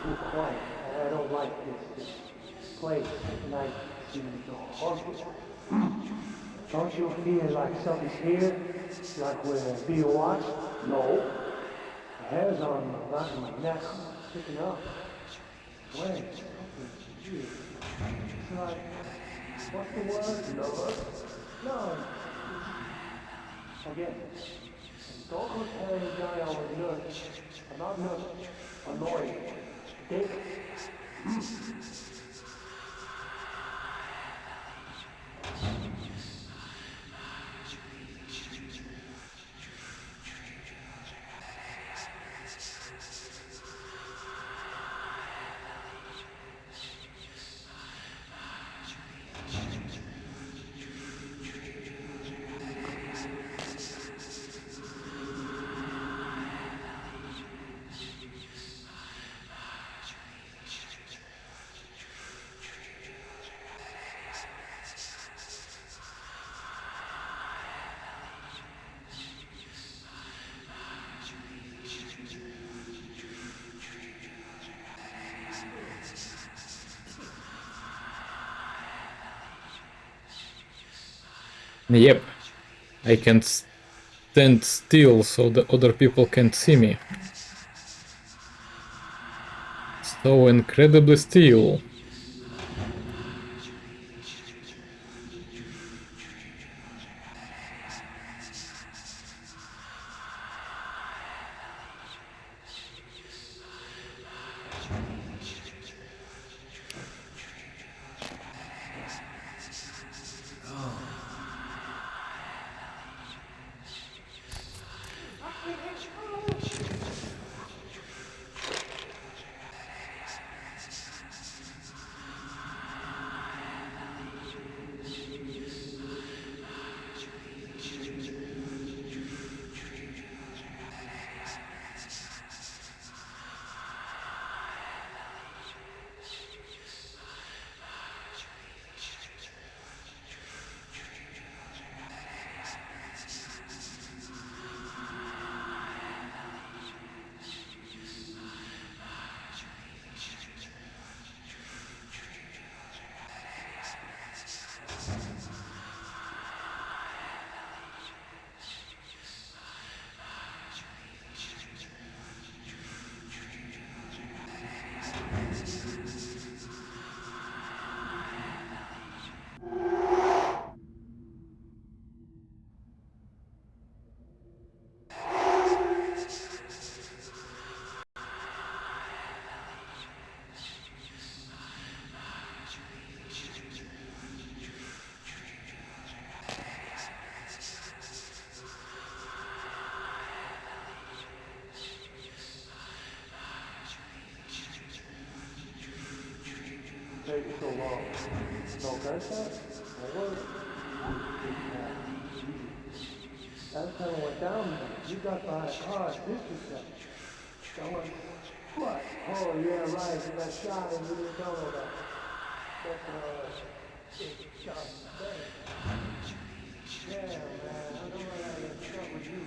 too quiet. I don't like this place tonight. Seems so haunted. Don't you feel like something's here? Like we're being watched? No. The hairs on the back of my neck sticking up. Wait, something's here. It's like, what's the word? Nervous? No. Again. Don't compare the guy I was nervous. I'm not nervous. Annoyed. David. Yep. I can stand still so the other people can't see me. So incredibly still. Take so long. No gunshot? No word? That kind of went down. You got behind a car and did yourself. Going, what? Oh, yeah, right. You got shot and you didn't know that. That's big shot thing. Yeah, man. I know I had a shot with you.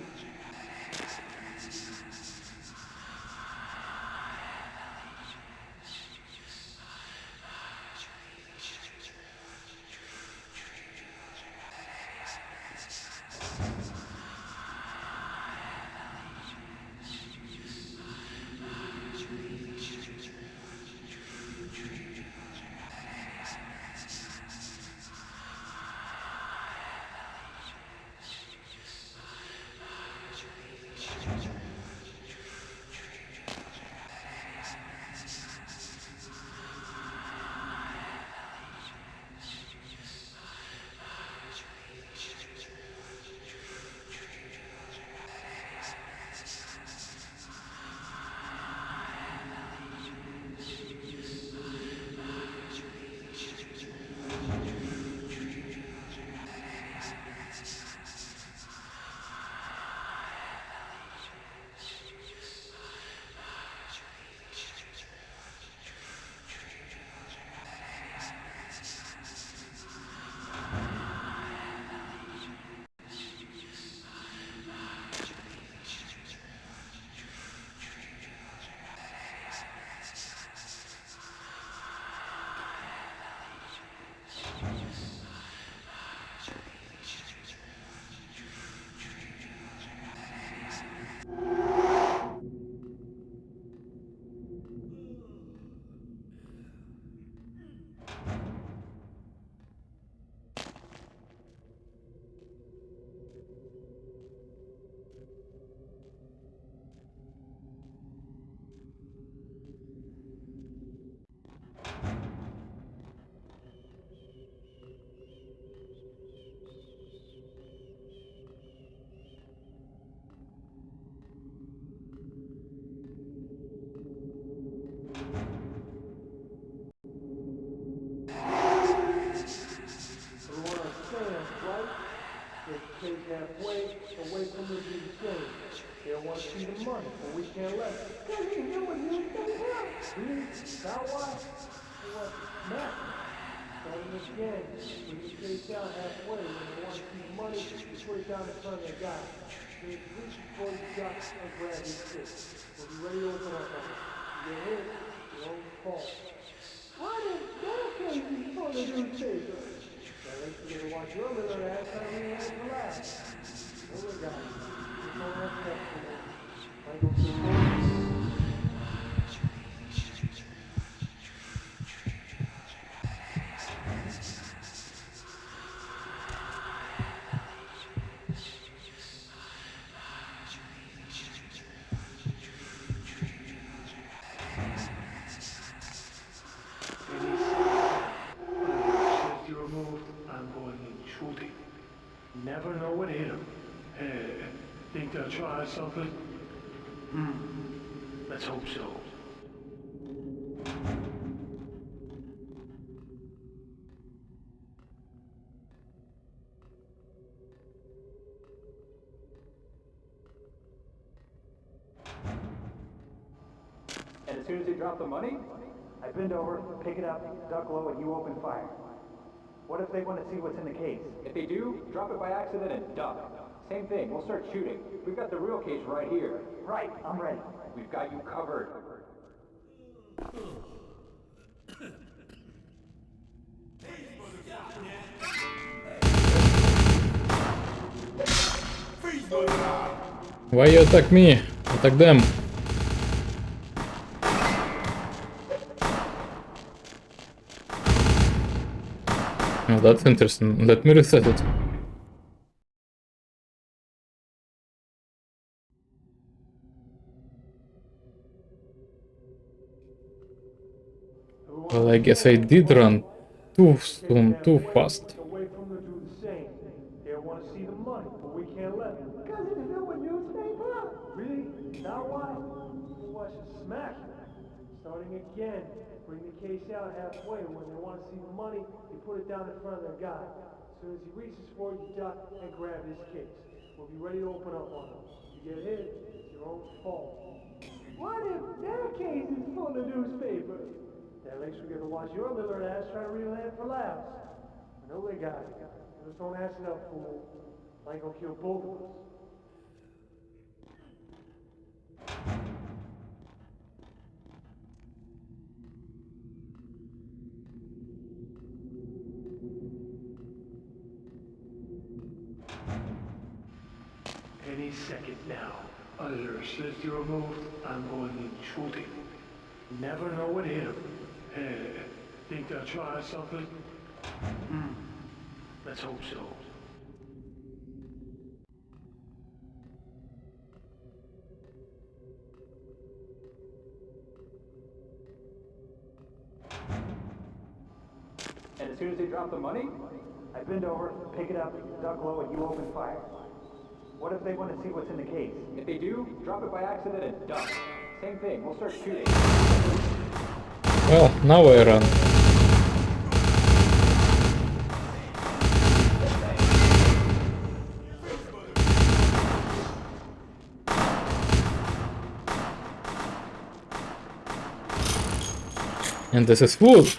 Take that away from the big thing. They want to see the money, but we can't let it. Because he knew what he was going to have. See? That why? They want Matt. Starting this game, when you take down halfway, when they want to see the money, you put it down in front of the guy. Then reach before you got and grab his stick. When you're ready to open up on it. You get hit, you don't fall. What is that case you told the newspaper? That's At least you get to watch your little ass try to read for laughs. Oh my God. Just don't have sex with them. Might go through I'm going in shooting. Never know what hit him. Think they'll try something? Let's hope so. And as soon as they drop the money, I bend over, pick it up, duck low, and you open fire. What if they want to see what's in the case? If they do, drop it by accident and duck. Same thing, we'll start shooting. We've got the real case right here. Right, I'm ready. We've got you covered. Why you attack me? Attack them. Oh, that's interesting. Let me reset it. Well, I guess I did run too soon, too fast. Wait for them to do the same. They want to see the money, but we can't let them. Because it's filled with newspaper. Really? Now why? We'll watch it smack. Starting again. Bring the case out halfway. When they want to see the money, you put it down in front of their guy. As soon as he reaches for it, you duck and grab his case. We'll be ready to open up on him. If you get hit, it's your own fault. What if their case is full of newspaper? At least we get to watch your little ass try to reel that for laughs. I know they got it. Just don't ask enough, fool. I ain't gonna kill both of us. Any second now. Under safety removed, I'm going in shooting. Never know what hit him. Think they'll try something? Let's hope so. And as soon as they drop the money, I bend over, pick it up, duck low, and you open fire. What if they want to see what's in the case? If they do, drop it by accident and duck. Same thing, we'll start shooting. Well, now I run. And this is food.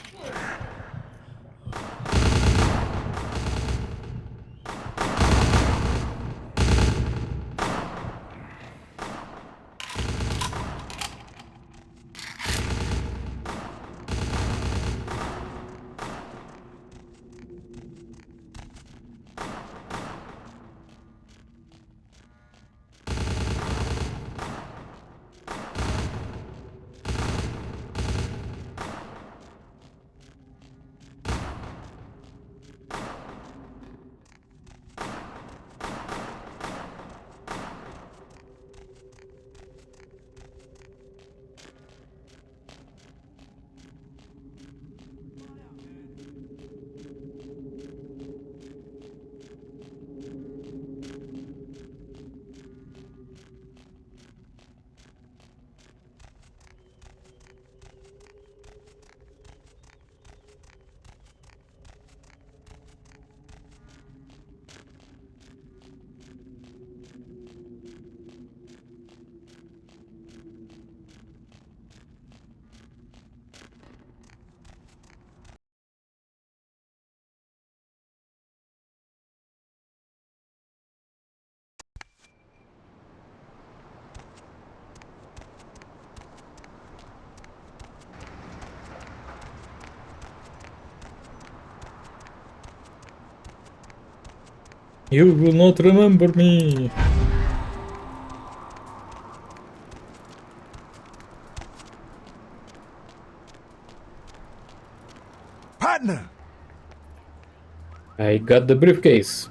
You will not remember me. Partner! I got the briefcase.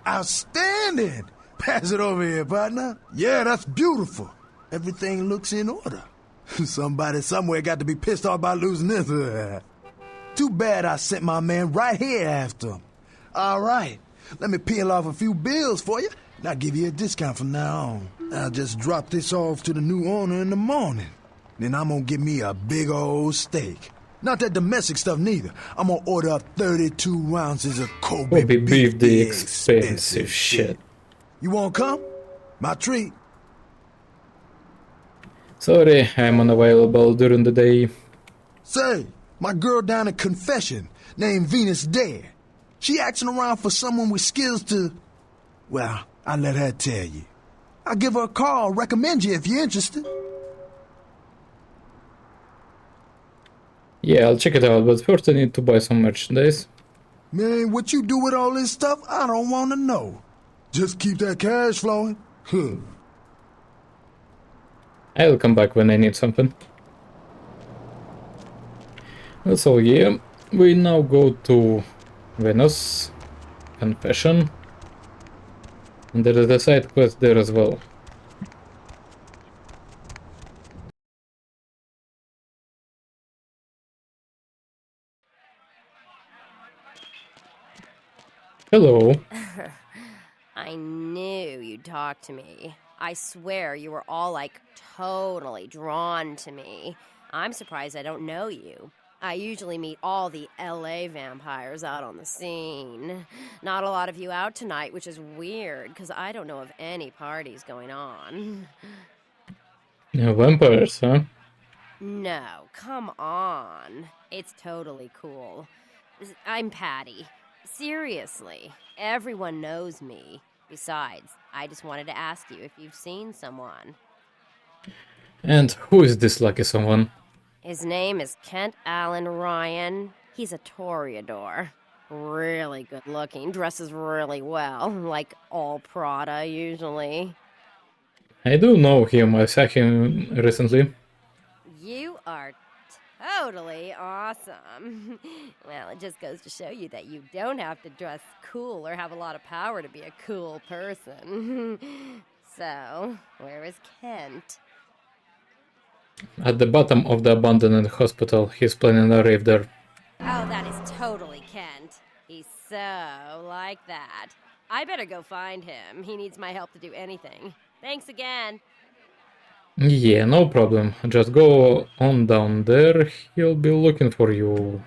Outstanding! Pass it over here, partner. Yeah, that's beautiful. Everything looks in order. Somebody somewhere got to be pissed off about losing this. Too bad I sent my man right here after him. All right, let me peel off a few bills for you, and I'll give you a discount from now on. I'll just drop this off to the new owner in the morning. Then I'm gonna get me a big old steak. Not that domestic stuff neither. I'm gonna order up 32 ounces of Kobe beef, the the expensive shit. You wanna come? My treat. Sorry, I'm unavailable during the day. Say, my girl down at Confession, named Venus Dare. She asking around for someone with skills to... Well, I'll let her tell you. I'll give her a call, recommend you if you're interested. Yeah, I'll check it out, but first I need to buy some merchandise. Man, what you do with all this stuff, I don't want to know. Just keep that cash flowing. Huh. I'll come back when I need something. So yeah, we now go to Venus Confession. And there is a side quest there as well. Hello. I knew you'd talk to me. I swear you were all like totally drawn to me. I'm surprised I don't know you. I usually meet all the LA vampires out on the scene. Not a lot of you out tonight, which is weird because I don't know of any parties going on. Yeah, vampires, huh? No, come on. It's totally cool. I'm Patty. Seriously, everyone knows me. Besides, I just wanted to ask you if you've seen someone. And who is this lucky someone? His name is Kent Allen Ryan. He's a Toreador. Really good looking, dresses really well, like all Prada usually. I do know him, I saw him recently. You are totally awesome. Well, it just goes to show you that you don't have to dress cool or have a lot of power to be a cool person. So, where is Kent? At the bottom of the abandoned hospital, he's planning a rave there. Oh, that is totally Kent. He's so like that. I better go find him. He needs my help to do anything. Thanks again. Yeah, no problem. Just go on down there, he'll be looking for you.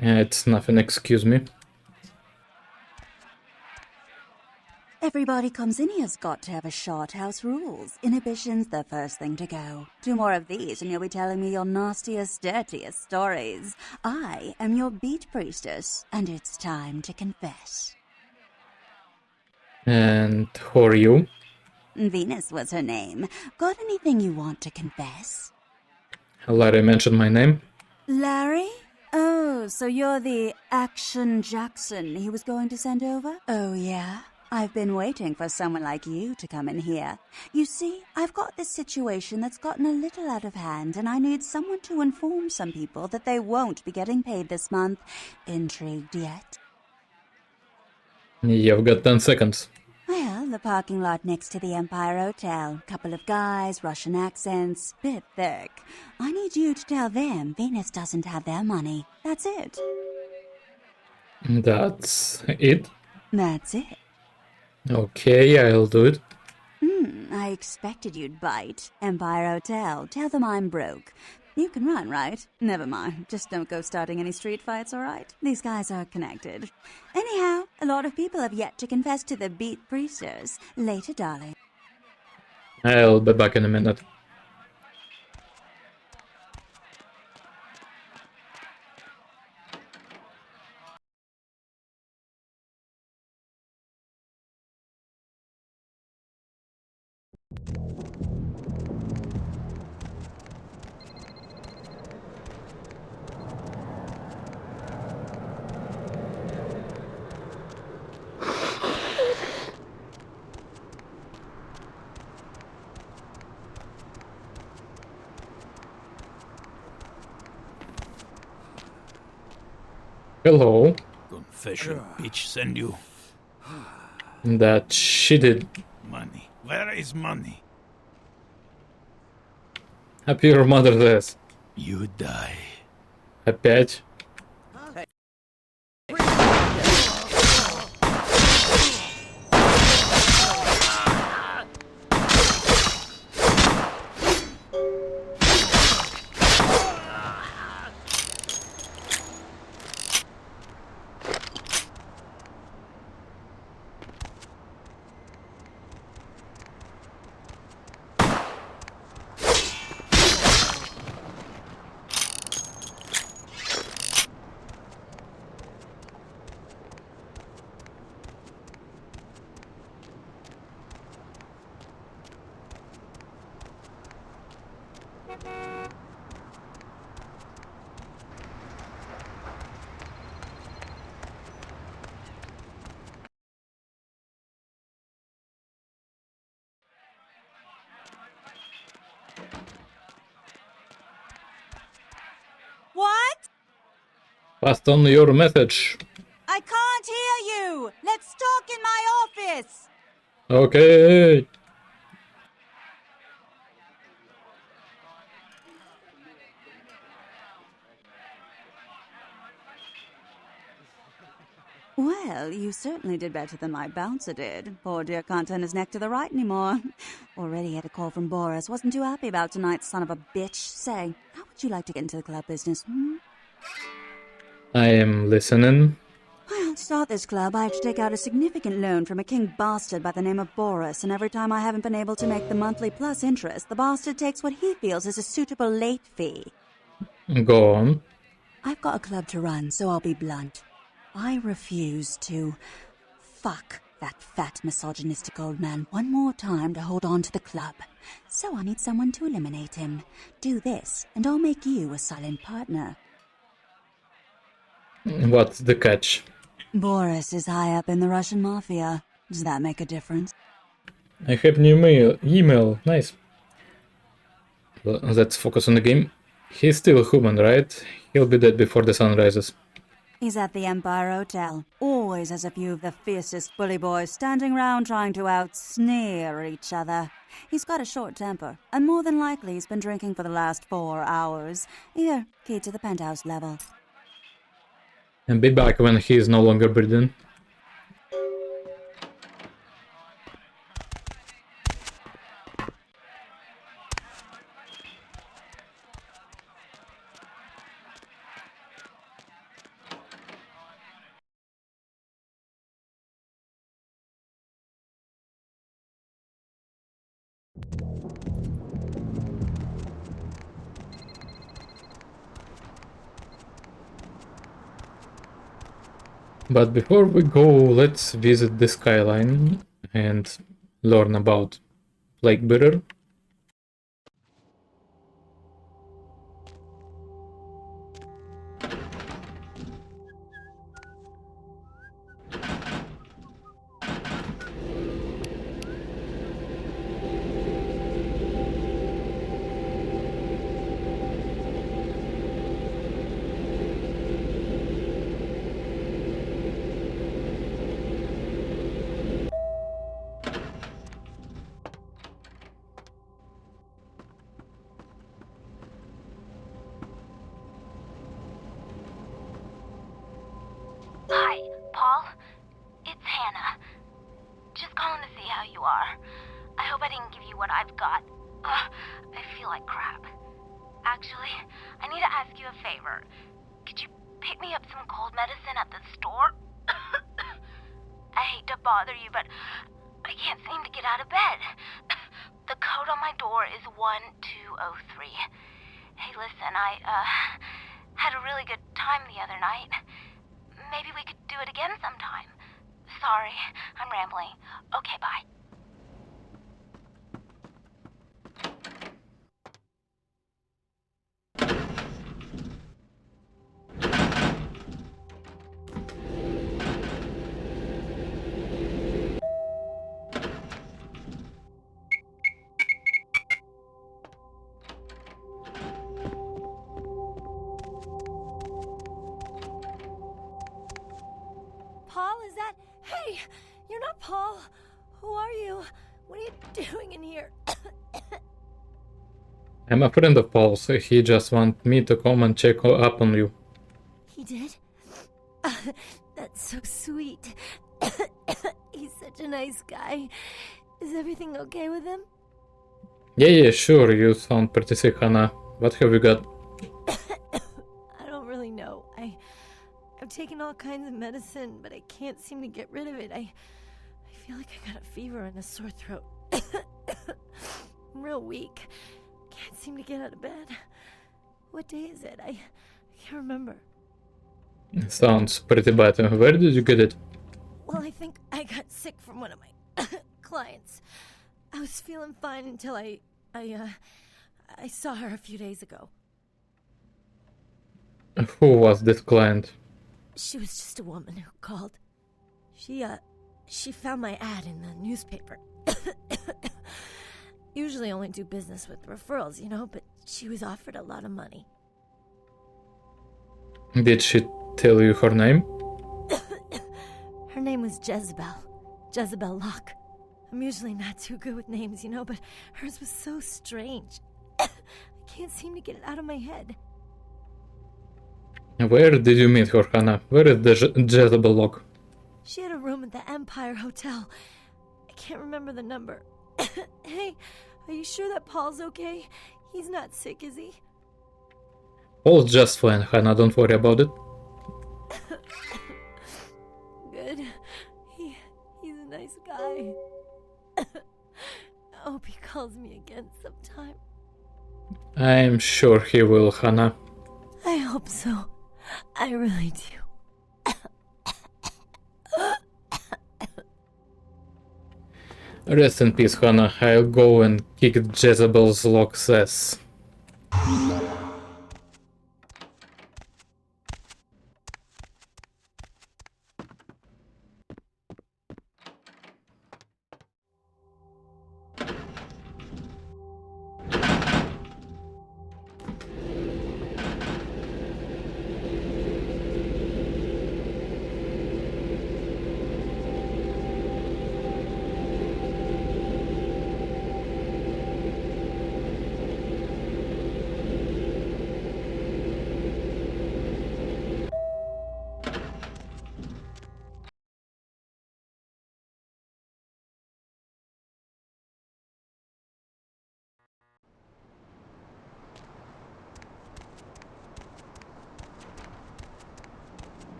It's nothing, excuse me. Everybody comes in here's got to have a shot. House rules. Inhibition's the first thing to go. 2 more of these and you'll be telling me your nastiest, dirtiest stories. I am your beat priestess, and it's time to confess. And who are you? Venus was her name. Got anything you want to confess? Larry mentioned my name. Larry? Oh, so you're the Action Jackson he was going to send over? Oh, yeah? I've been waiting for someone like you to come in here. You see, I've got this situation that's gotten a little out of hand, and I need someone to inform some people that they won't be getting paid this month. Intrigued yet? You've got 10 seconds. Well, the parking lot next to the Empire Hotel. Couple of guys, Russian accents, bit thick. I need you to tell them Venus doesn't have their money. That's it. That's it? That's it. Okay, I'll do it. I expected you'd bite. Empire Hotel. Tell them I'm broke. You can run, right? Never mind. Just don't go starting any street fights, all right? These guys are connected. Anyhow, a lot of people have yet to confess to the beat priestess. Later, darling. I'll be back in a minute. Hello. Confession, bitch, send you. That she did. Money. Where is money? Happy your mother says. You die. Опять. What? Passed on your message. I can't hear you! Let's talk in my office! Okay. Well, you certainly did better than my bouncer did. Poor dear can't turn his neck to the right anymore. Already had a call from Boris. Wasn't too happy about tonight, son of a bitch. Say, how would you like to get into the club business, I am listening. Well, to start this club, I have to take out a significant loan from a king bastard by the name of Boris, and every time I haven't been able to make the monthly plus interest, the bastard takes what he feels is a suitable late fee. Go on. I've got a club to run, so I'll be blunt. I refuse to fuck that fat misogynistic old man one more time to hold on to the club. So I need someone to eliminate him. Do this, and I'll make you a silent partner. What's the catch? Boris is high up in the Russian mafia. Does that make a difference? I have new email. Nice. Let's focus on the game. He's still human, right? He'll be dead before the sun rises. He's at the Empire Hotel. Always has a few of the fiercest bully boys standing round trying to out-sneer each other. He's got a short temper, and more than likely he's been drinking for the last 4 hours. Here, key to the penthouse level. And be back when he is no longer breathing. But before we go, let's visit the skyline and learn about Lake Bitter. Hi, Paul. It's Hannah. Just calling to see how you are. I hope I didn't give you what I've got. I feel like crap. Actually, I need to ask you a favor. Could you pick me up some cold medicine at the store? I hate to bother you, but I can't seem to get out of bed. The code on my door is 1203. Hey, listen, I had a really good time the other night. Maybe we could do it again sometime. Sorry, I'm rambling. Okay, bye. Hey, you're not Paul. Who are you? What are you doing in here? I'm a friend of Paul's. He just want me to come and check up on you. He did? That's so sweet. He's such a nice guy. Is everything okay with him? Yeah, sure, you sound pretty sick, Hannah. What have you got? I don't really know. I've taken all kinds of medicine, but I can't seem to get rid of it. I feel like I got a fever and a sore throat. I'm real weak. Can't seem to get out of bed. What day is it? I can't remember. Sounds pretty bad. Where did you get it? Well, I think I got sick from one of my clients. I was feeling fine until I saw her a few days ago. Who was this client? She was just a woman who called. She found my ad in the newspaper. Usually only do business with referrals, you know, but she was offered a lot of money. Did she tell you her name? Her name was Jezebel Locke. I'm usually not too good with names, you know, but hers was so strange. I can't seem to get it out of my head. Where did you meet her, Hannah? Where is the Jezebel Locke? She had a room at the Empire Hotel. I can't remember the number. Hey, are you sure that Paul's okay? He's not sick, is he? Paul's just fine, Hannah, don't worry about it. Good. He's a nice guy. I hope he calls me again sometime. I'm sure he will, Hannah. I hope so. I really do. Rest in peace, Hannah. I'll go and kick Jezebel's Locke's ass.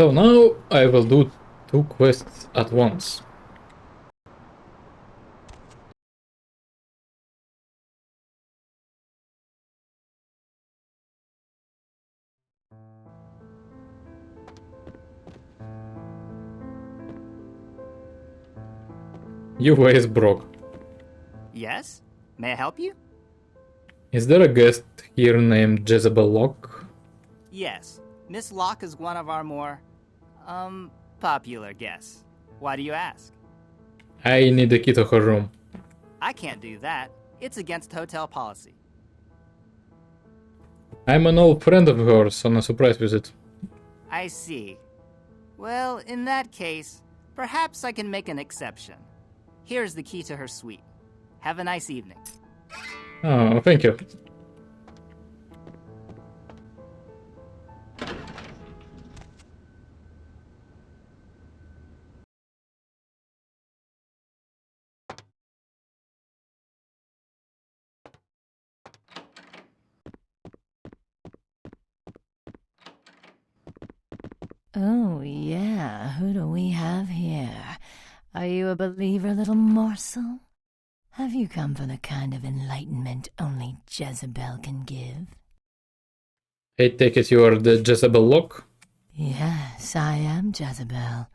So now I will do 2 quests at once. Your way is broke. Yes? May I help you? Is there a guest here named Jezebel Locke? Yes. Miss Locke is one of our more, popular guests. Why do you ask? I need the key to her room. I can't do that. It's against hotel policy. I'm an old friend of hers on a surprise visit. I see. Well, in that case, perhaps I can make an exception. Here's the key to her suite. Have a nice evening. Oh, thank you. Oh, yeah. Who do we have here? Are you a believer, little morsel? Have you come for the kind of enlightenment only Jezebel can give? I take it you are the Jezebel Locke? Yes, I am Jezebel.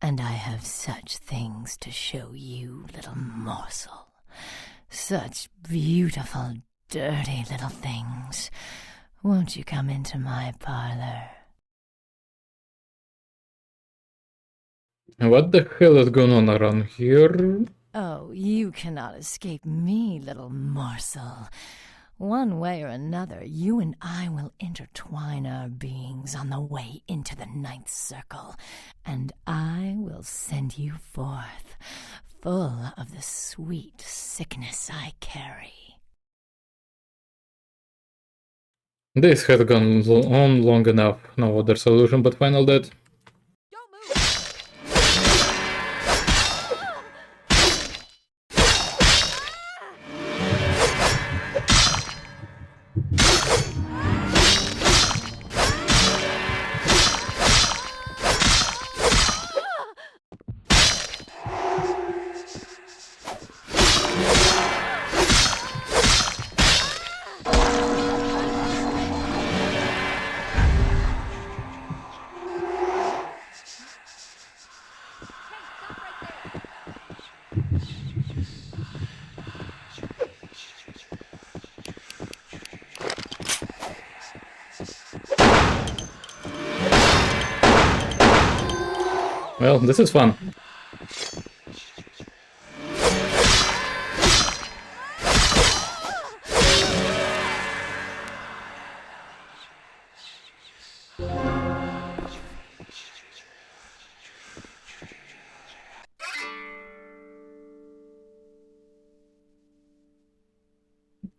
And I have such things to show you, little morsel. Such beautiful, dirty little things. Won't you come into my parlor? What the hell is going on around here? Oh, you cannot escape me, little morsel. One way or another, you and I will intertwine our beings on the way into the ninth circle, and I will send you forth, full of the sweet sickness I carry. This has gone on long enough. No other solution but final death. Well, this is fun.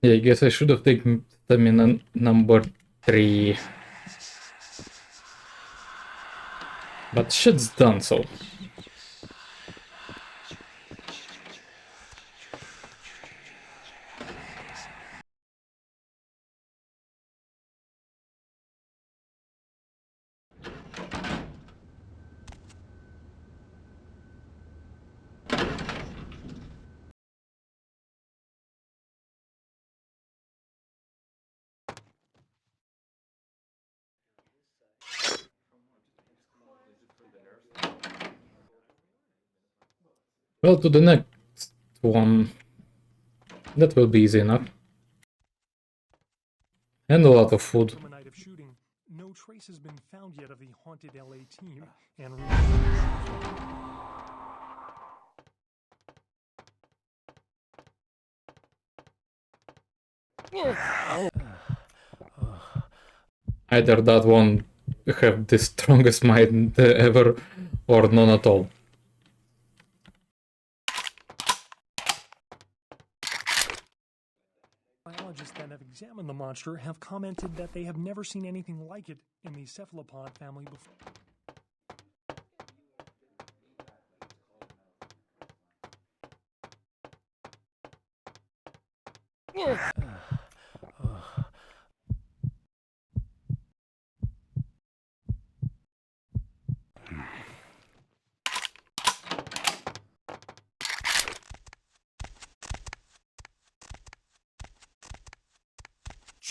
Yeah, I guess I should have taken stamina number 3. But shit's done, so. Well, to the next one. That will be easy enough. And a lot of food. From a night of shooting, no trace has been found yet of the haunted LA team, and Either that one have the strongest mind ever, or none at all. biologists that have examined the monster have commented that they have never seen anything like it in the cephalopod family before.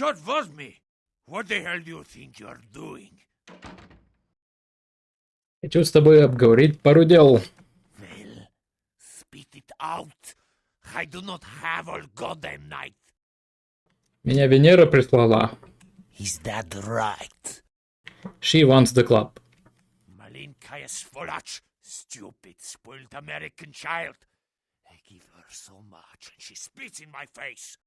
Shot was me. What the hell do you think you're doing? Хочу с тобой обговорить пару дел. Well, spit it out. I do not have all goddamn night. Меня Венера прислала. Is that right? She wants the club. Malinkaya Svolach, stupid, spoiled American child. I give her so much and she spits in my face.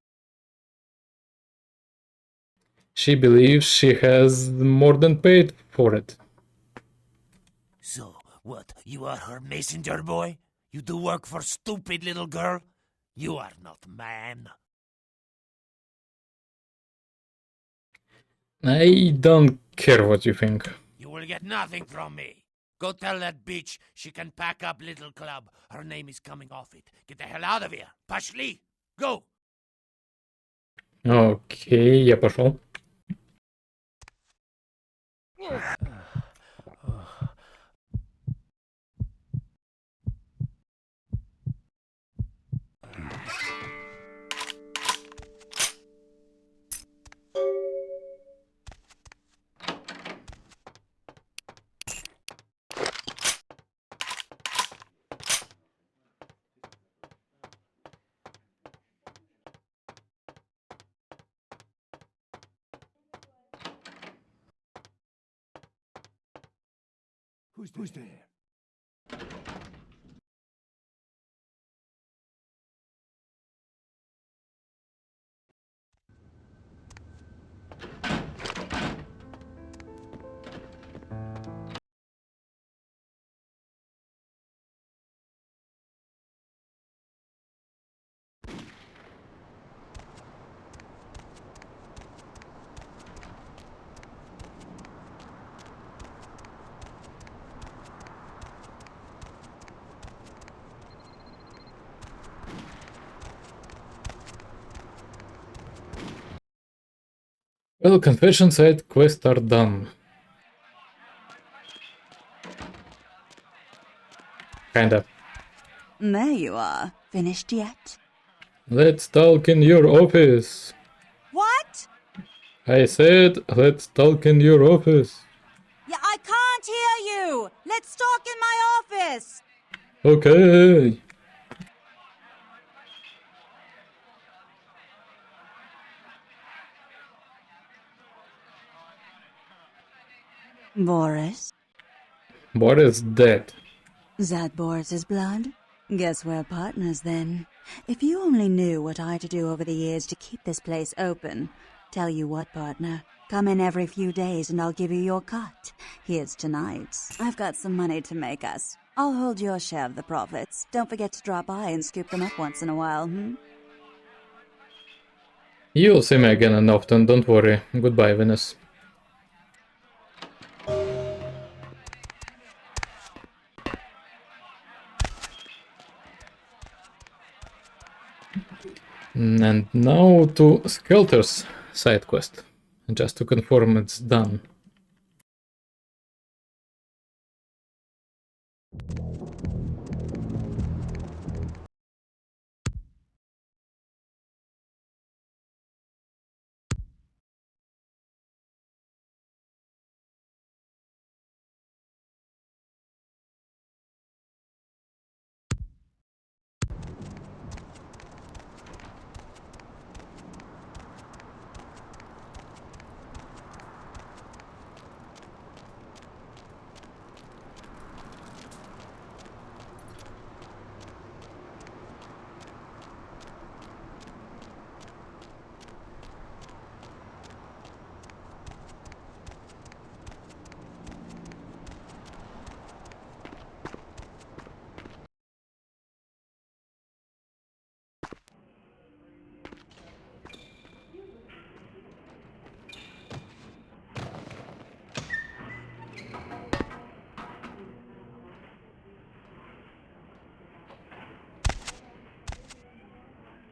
She believes she has more than paid for it. So, what, you are her messenger boy? You do work for stupid little girl? You are not man. I don't care what you think. You will get nothing from me. Go tell that bitch she can pack up little club. Her name is coming off it. Get the hell out of here. Pashli, go. Окей, я пошел. Who's there? Well, confession side quests are done. Kinda. There you are. Finished yet? Let's talk in your office. What? I said, let's talk in your office. Yeah, I can't hear you. Let's talk in my office. Okay. Boris? Boris dead. That Boris's blood? Guess we're partners then. If you only knew what I had to do over the years to keep this place open. Tell you what, partner. Come in every few days and I'll give you your cut. Here's tonight's. I've got some money to make us. I'll hold your share of the profits. Don't forget to drop by and scoop them up once in a while, You'll see me again and often, don't worry. Goodbye, Venus. And now to Skelter's side quest, just to confirm it's done.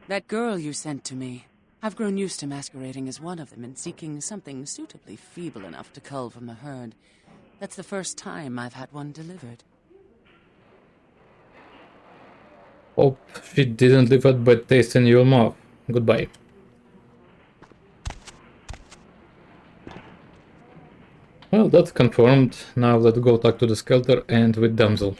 That girl you sent to me. I've grown used to masquerading as one of them and seeking something suitably feeble enough to cull from the herd. That's the first time I've had one delivered. Hope she didn't leave a bad taste in your mouth. Goodbye. Well, that's confirmed. Now let's go talk to the Skelter and with Damsel.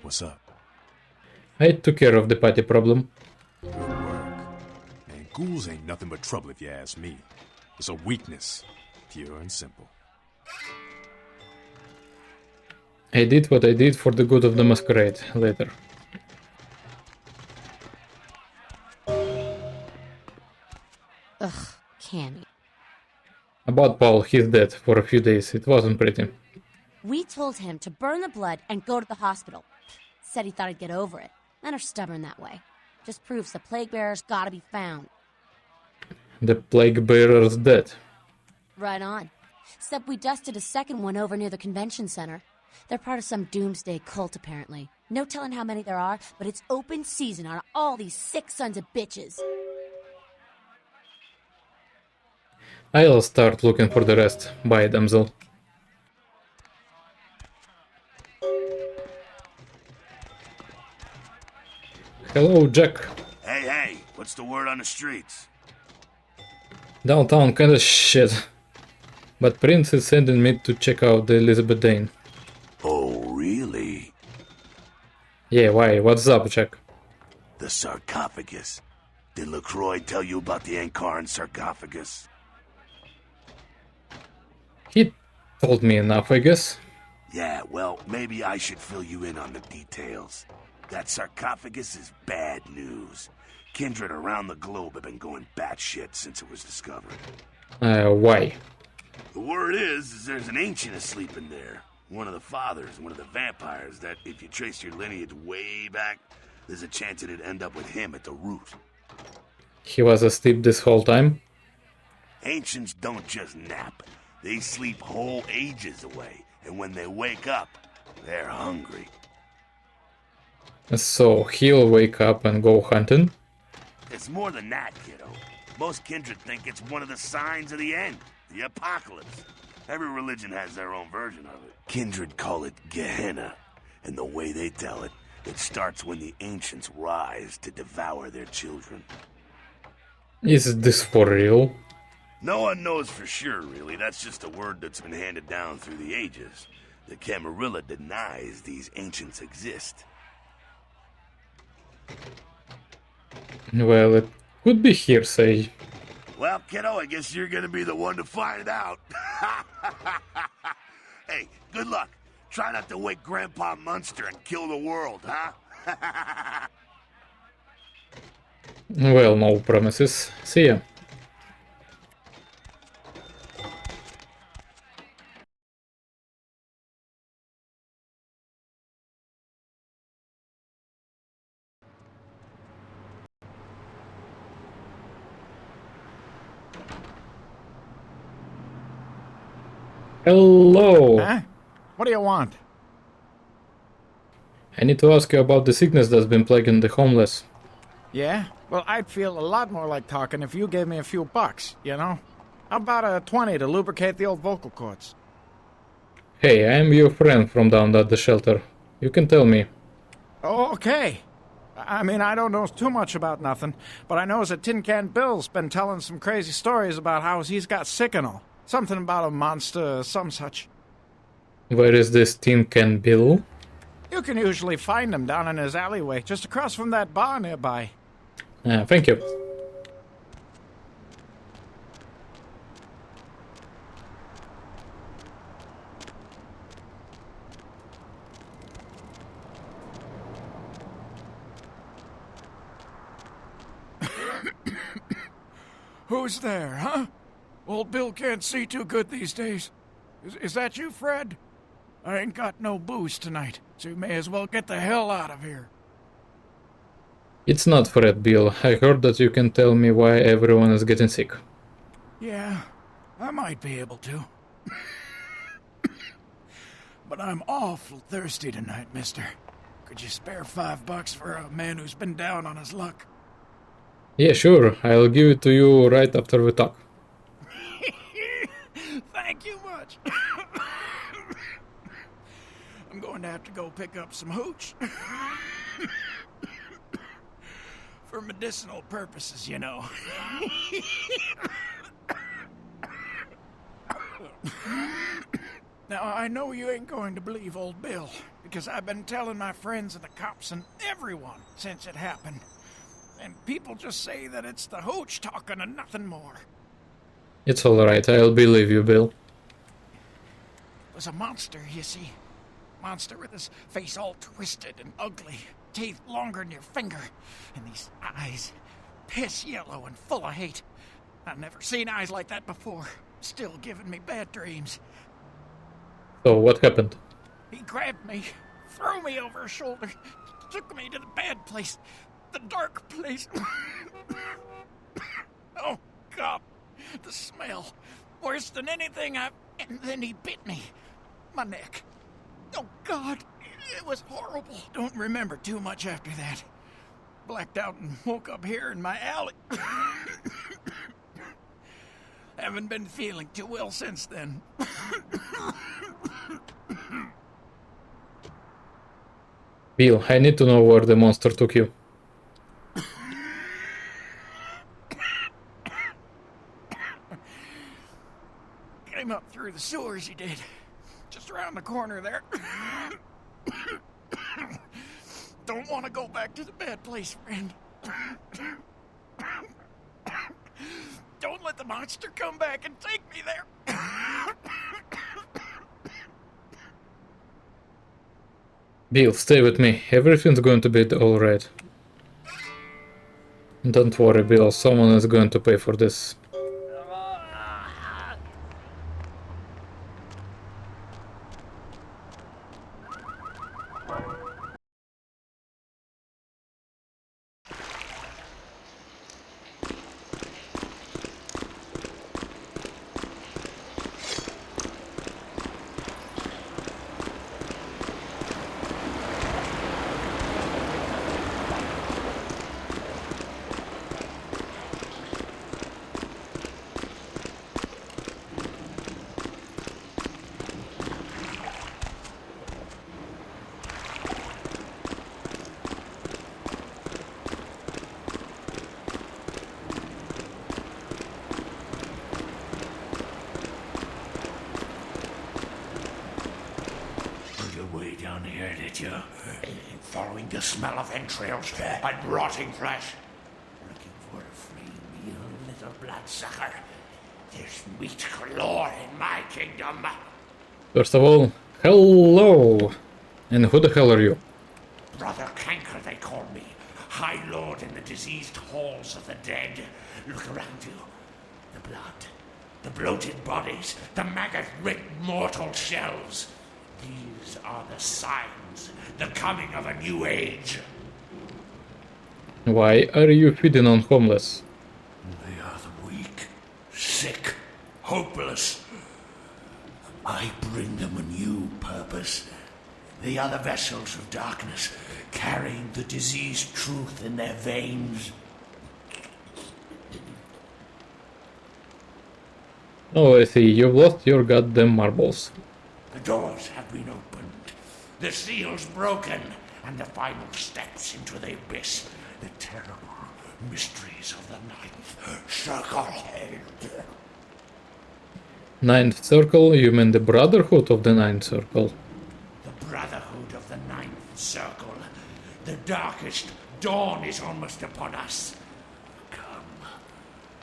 What's up? I took care of the party problem. Good work. And ghouls ain't nothing but trouble if you ask me. It's a weakness, pure and simple. I did what I did for the good of the masquerade later. Ugh, Cammy. About Paul, he's dead for a few days. It wasn't pretty. We told him to burn the blood and go to the hospital. Said he thought I'd get over it. Men are stubborn that way. Just proves the plague bearer's gotta be found. The plague bearer's dead. Right on. Except we dusted a second one over near the convention center. They're part of some doomsday cult, apparently. No telling how many there are, but it's open season on all these sick sons of bitches. I'll start looking for the rest. Bye, damsel. Hello, Jack. Hey, what's the word on the streets? Downtown kinda shit. But Prince is sending me to check out the Elizabeth Dane. Oh, really? Yeah, why? What's up, Jack? The sarcophagus. Did LaCroix tell you about the Ankaran sarcophagus? He told me enough, I guess. Yeah, well, maybe I should fill you in on the details. That sarcophagus is bad news. Kindred around the globe have been going batshit since it was discovered. Why? The word is there's an ancient asleep in there. One of the fathers, one of the vampires, that if you trace your lineage way back, there's a chance it'd end up with him at the root. He was asleep this whole time? Ancients don't just nap. They sleep whole ages away, and when they wake up, they're hungry. So he'll wake up and go hunting? It's more than that, kiddo. Most kindred think it's one of the signs of the end, the apocalypse. Every religion has their own version of it. Kindred call it Gehenna, and the way they tell it, it starts when the ancients rise to devour their children. Is this for real? No one knows for sure, really. That's just a word that's been handed down through the ages. The Camarilla denies these ancients exist. Well, it could be hearsay. Well, kiddo, I guess you're gonna be the one to find out. Hey, good luck. Try not to wake Grandpa Munster and kill the world, huh? Well, no promises. See ya. Hello! Huh? What do you want? I need to ask you about the sickness that's been plaguing the homeless. Yeah? Well, I'd feel a lot more like talking if you gave me a few bucks, you know? How about a 20 to lubricate the old vocal cords? Hey, I'm your friend from down at the shelter. You can tell me. Oh, okay. I mean, I don't know too much about nothing, but I know that Tin Can Bill's been telling some crazy stories about how he's got sick and all. Something about a monster, some such. Where is this Tin Can Bill? You can usually find him down in his alleyway, just across from that bar nearby. Thank you. Who's there, huh? Old Bill can't see too good these days. Is that you, Fred? I ain't got no booze tonight, so you may as well get the hell out of here. It's not Fred, Bill. I heard that you can tell me why everyone is getting sick. Yeah, I might be able to. But I'm awful thirsty tonight, mister. Could you spare $5 for a man who's been down on his luck? Yeah, sure. I'll give it to you right after we talk. Thank you much. I'm going to have to go pick up some hooch. For medicinal purposes, you know. Now, I know you ain't going to believe old Bill, because I've been telling my friends and the cops and everyone since it happened. And people just say that it's the hooch talking and nothing more. It's alright, I'll believe you, Bill. It was a monster, you see. Monster with his face all twisted and ugly, teeth longer than your finger, and these eyes, piss yellow and full of hate. I've never seen eyes like that before, still giving me bad dreams. So, what happened? He grabbed me, threw me over his shoulder, took me to the bad place, the dark place. Oh, God, the smell, worse than anything I've... And then he bit me, my neck. Oh, God, it was horrible. Don't remember too much after that. Blacked out and woke up here in my alley. Haven't been feeling too well since then. Bill, I need to know where the monster took you. Came up through the sewers, he did. Just around the corner there. Don't want to go back to the bad place, friend. Don't let the monster come back and take me there. Bill, stay with me. Everything's going to be alright. Don't worry, Bill. Someone is going to pay for this. Following the smell of entrails and rotting flesh. Looking for a free meal, little bloodsucker. There's meat galore in my kingdom. First of all, hello! And who the hell are you? Brother Canker, they call me. High Lord in the diseased halls of the dead. Look around you. The blood. The bloated bodies. The maggot-riddled mortal shells. These are the signs. The coming of a new age. Why are you feeding on homeless? They are the weak, sick, hopeless. I bring them a new purpose. They are the vessels of darkness, carrying the diseased truth in their veins. Oh, I see. You've lost your goddamn marbles. The doors have been opened, the seals broken, and the final steps into the abyss, the terrible mysteries of the Ninth Circle. Ninth Circle? You mean the Brotherhood of the Ninth Circle? The Brotherhood of the Ninth Circle. The darkest dawn is almost upon us. Come,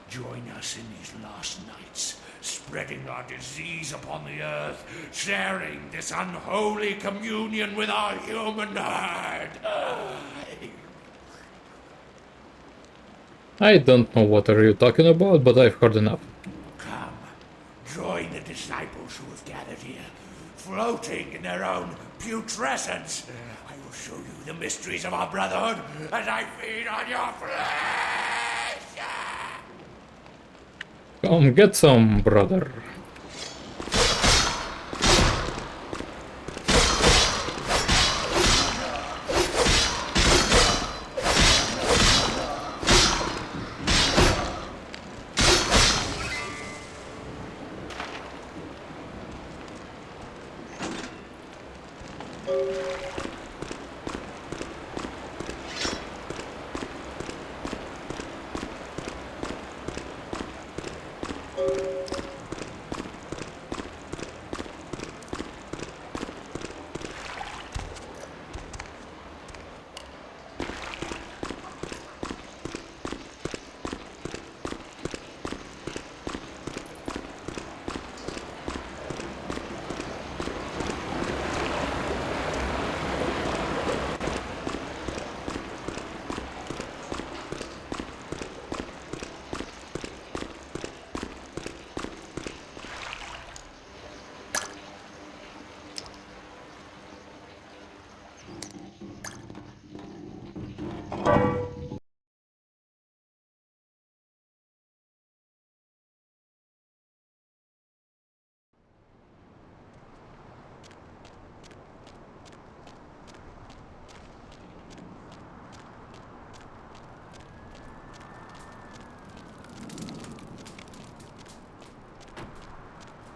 join us in these last nights, spreading our disease upon the earth, sharing this unholy communion with our human herd. I don't know what are you talking about, but I've heard enough. Come, join the disciples who have gathered here, floating in their own putrescence. I will show you the mysteries of our brotherhood as I feed on your flesh. Come get some, brother.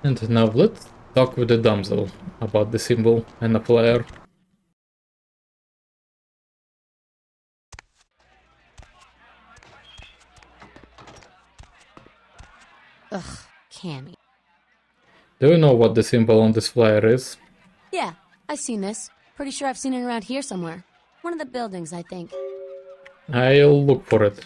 And now let's talk with the damsel about the symbol and the flyer. Ugh, Cammy. Do you know what the symbol on this flyer is? Yeah, I've seen this. Pretty sure I've seen it around here somewhere. One of the buildings, I think. I'll look for it.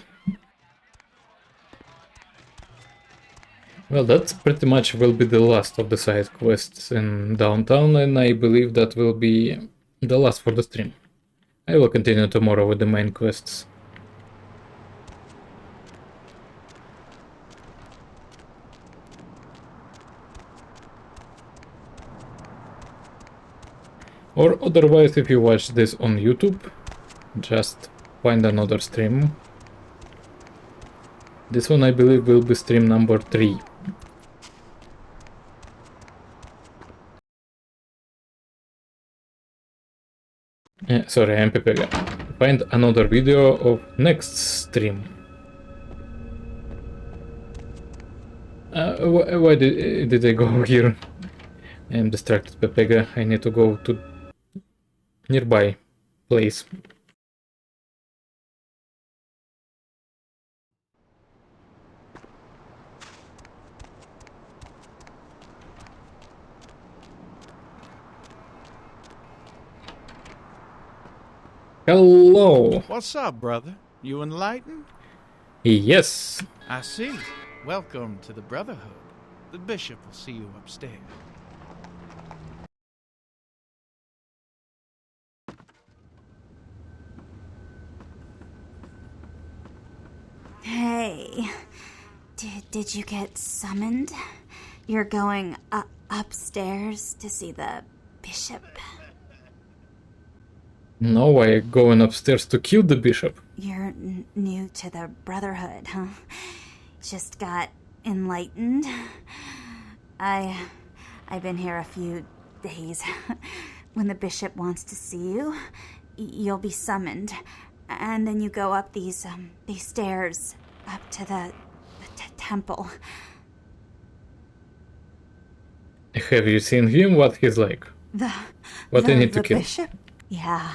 Well, that's pretty much will be the last of the side quests in downtown, and I believe that will be the last for the stream. I will continue tomorrow with the main quests. Or otherwise, if you watch this on YouTube, just find another stream. This one I believe will be stream number 3. Sorry, I'm Pepe. Find another video of next stream. Why did I go here? I'm distracted, Pepega. I need to go to nearby place. Hello. What's up, brother? You enlightened? Yes. I see. Welcome to the Brotherhood. The bishop will see you upstairs. Hey, did you get summoned? You're going upstairs to see the bishop. No, I'm going upstairs to kill the bishop. You're new to the Brotherhood, huh? Just got enlightened. I've been here a few days. When the bishop wants to see you, you'll be summoned, and then you go up these stairs up to the temple. Have you seen him? What he's like? What I need to kill? Bishop? Yeah,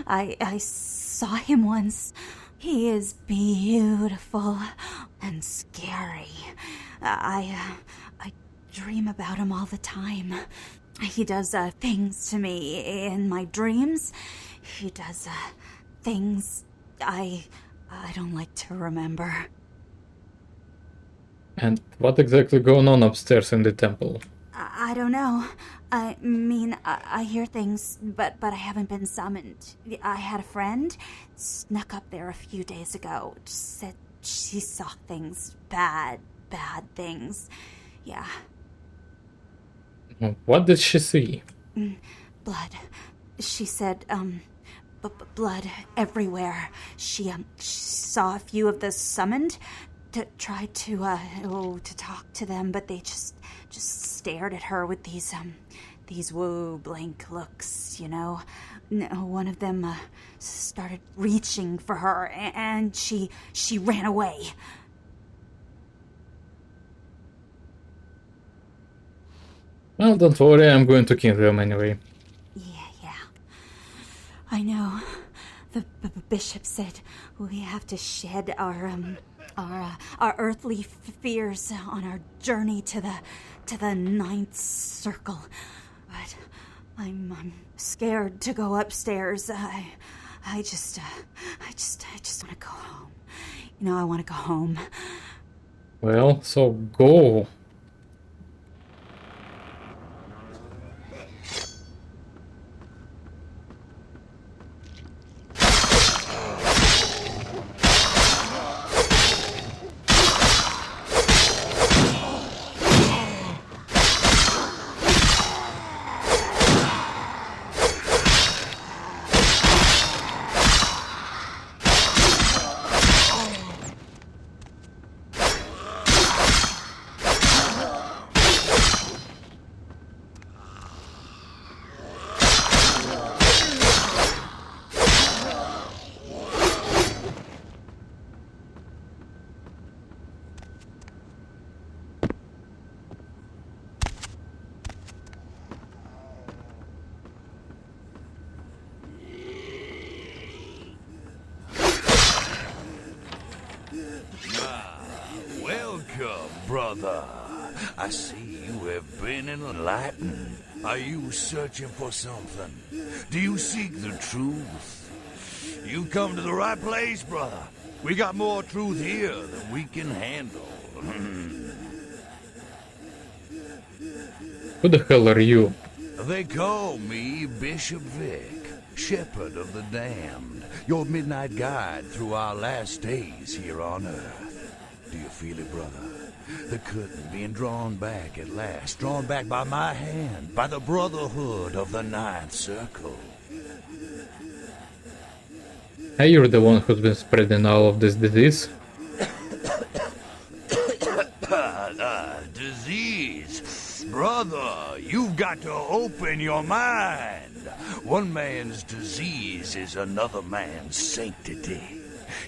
I saw him once. He is beautiful and scary. I dream about him all the time. He does things to me in my dreams. He does things I don't like to remember. And what exactly going on upstairs in the temple? I don't know. I mean, I hear things, but I haven't been summoned. I had a friend snuck up there a few days ago. Said she saw things, bad things. Yeah. What did she see? Blood. She said, blood everywhere. She saw a few of the summoned to try to talk to them, but they just stared at her with these blank looks, you know. One of them started reaching for her, and she ran away. Well, don't worry, I'm going to kill them anyway. Yeah. I know. The bishop said we have to shed our earthly fears on our journey to the ninth circle. But I'm scared to go upstairs. I just want to go home. You know, I want to go home. Well, so go. Welcome, brother. I see you have been enlightened. Are you searching for something? Do you seek the truth? You come to the right place, brother. We got more truth here than we can handle. Who the hell are you? They call me Bishop Vic, Shepherd of the Damned, your midnight guide through our last days here on Earth. Do you feel it, brother? The curtain being drawn back at last, drawn back by my hand, by the Brotherhood of the Ninth Circle. Hey, you're the one who's been spreading all of this disease. Disease. Brother, you've got to open your mind. One man's disease is another man's sanctity.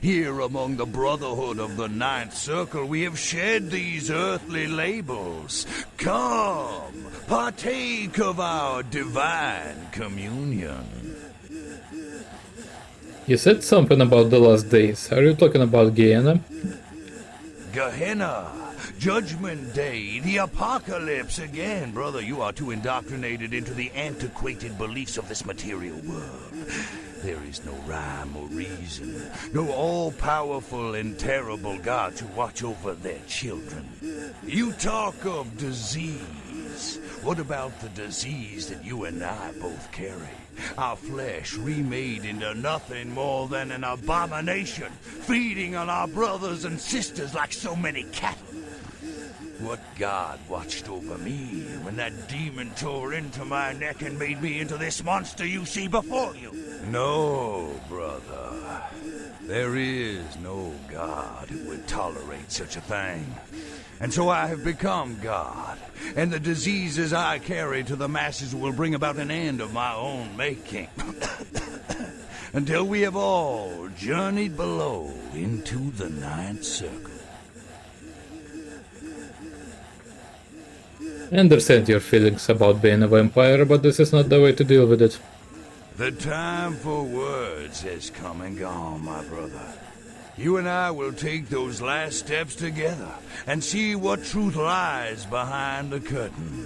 Here among the Brotherhood of the Ninth Circle, we have shed these earthly labels. Come, partake of our divine communion. You said something about the last days. Are you talking about Gehenna? Gehenna, Judgment Day, the apocalypse again. Brother, you are too indoctrinated into the antiquated beliefs of this material world. There is no rhyme or reason, no all-powerful and terrible God to watch over their children. You talk of disease. What about the disease that you and I both carry? Our flesh remade into nothing more than an abomination, feeding on our brothers and sisters like so many cattle. What God watched over me when that demon tore into my neck and made me into this monster you see before you? No, brother. There is no God who would tolerate such a thing. And so I have become God, and the diseases I carry to the masses will bring about an end of my own making. Until we have all journeyed below into the Ninth Circle. I understand your feelings about being a vampire, but this is not the way to deal with it. The time for words has come and gone, my brother. You and I will take those last steps together and see what truth lies behind the curtain.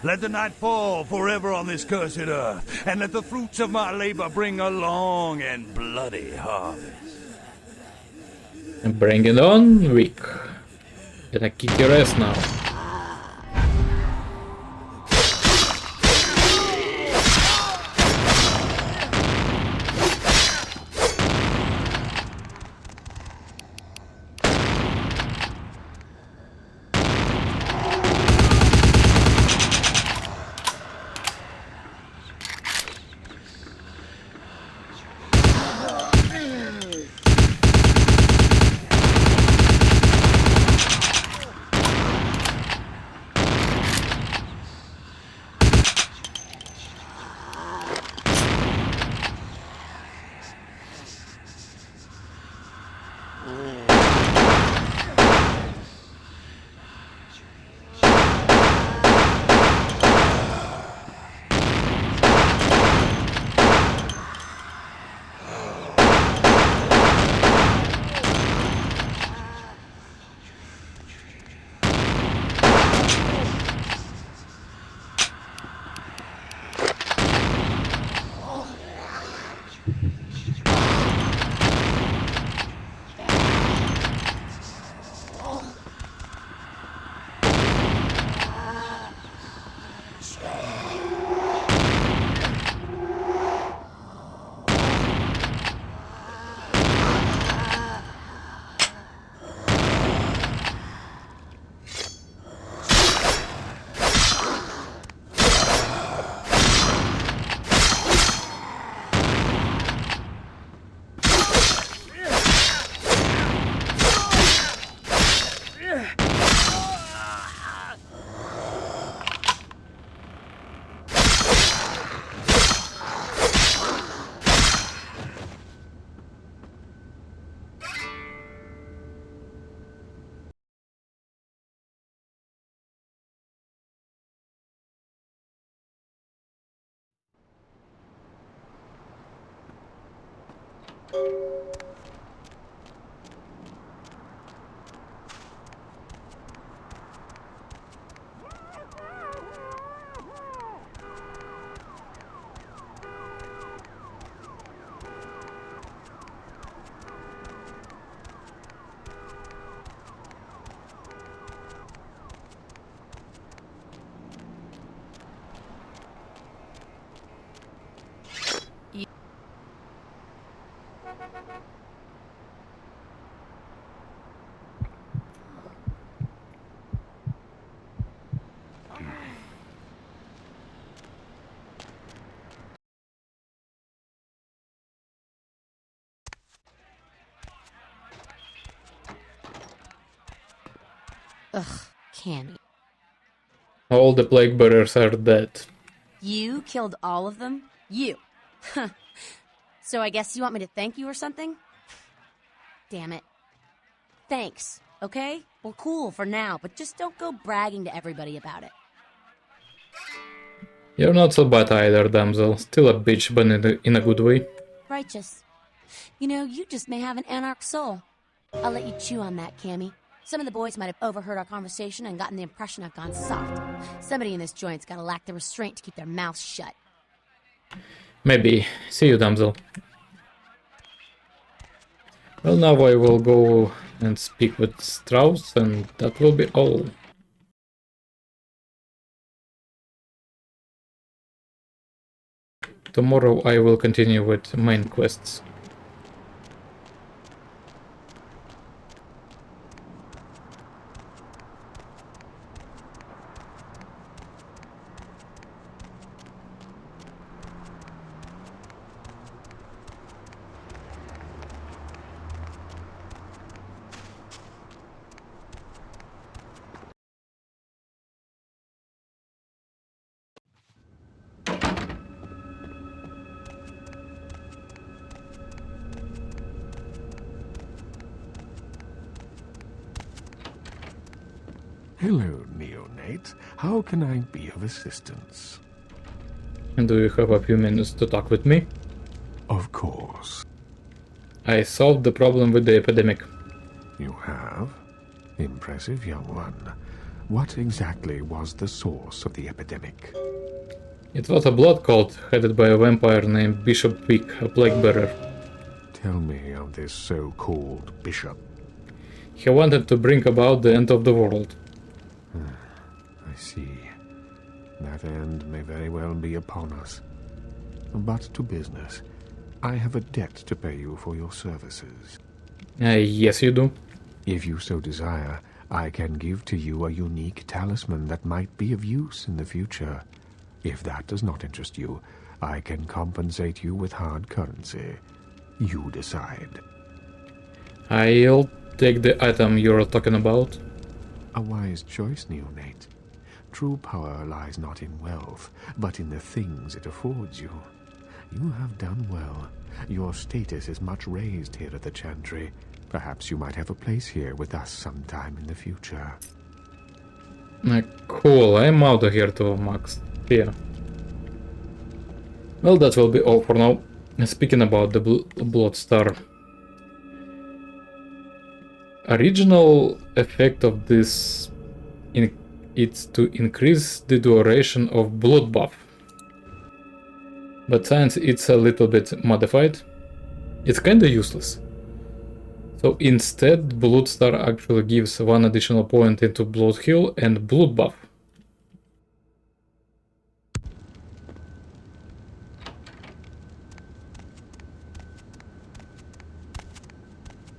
Let the night fall forever on this cursed earth, and let the fruits of my labor bring a long and bloody harvest. Bring it on, Vic. Gonna kick your ass now. Ugh, Cammy. All the plague bearers are dead. You killed all of them? You. Huh. So I guess you want me to thank you or something? Damn it. Thanks, okay? We're cool for now, but just don't go bragging to everybody about it. You're not so bad either, damsel. Still a bitch, but in a good way. Righteous. You know, you just may have an anarch soul. I'll let you chew on that, Cammy. Some of the boys might have overheard our conversation and gotten the impression I've gone soft. Somebody in this joint's gotta lack the restraint to keep their mouths shut. Maybe. See you, damsel. Well, now I will go and speak with Strauss, and that will be all. Tomorrow I will continue with main quests. Hello, neonate. How can I be of assistance? And do you have a few minutes to talk with me? Of course. I solved the problem with the epidemic. You have? Impressive, young one. What exactly was the source of the epidemic? It was a blood cult headed by a vampire named Bishop Wick, a plague bearer. Tell me of this so-called bishop. He wanted to bring about the end of the world. I see. That end may very well be upon us. But to business. I have a debt to pay you for your services. Yes, you do. If you so desire, I can give to you a unique talisman that might be of use in the future. If that does not interest you, I can compensate you with hard currency. You decide. I'll take the item you're talking about. A wise choice, neonate. True power lies not in wealth, but in the things it affords you. You have done well. Your status is much raised here at the Chantry. Perhaps you might have a place here with us sometime in the future. Cool, I'm out of here too, Max. Yeah. Well, that will be all for now. Speaking about the Blood Star. Original effect of this it's to increase the duration of blood buff. But since it's a little bit modified, it's kinda useless. So instead, Blood Star actually gives 1 additional point into Blood Heal and Blood Buff.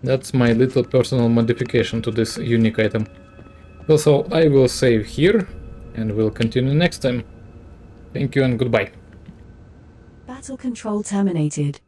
That's my little personal modification to this unique item. Also, I will save here, and we'll continue next time. Thank you and goodbye. Battle control terminated.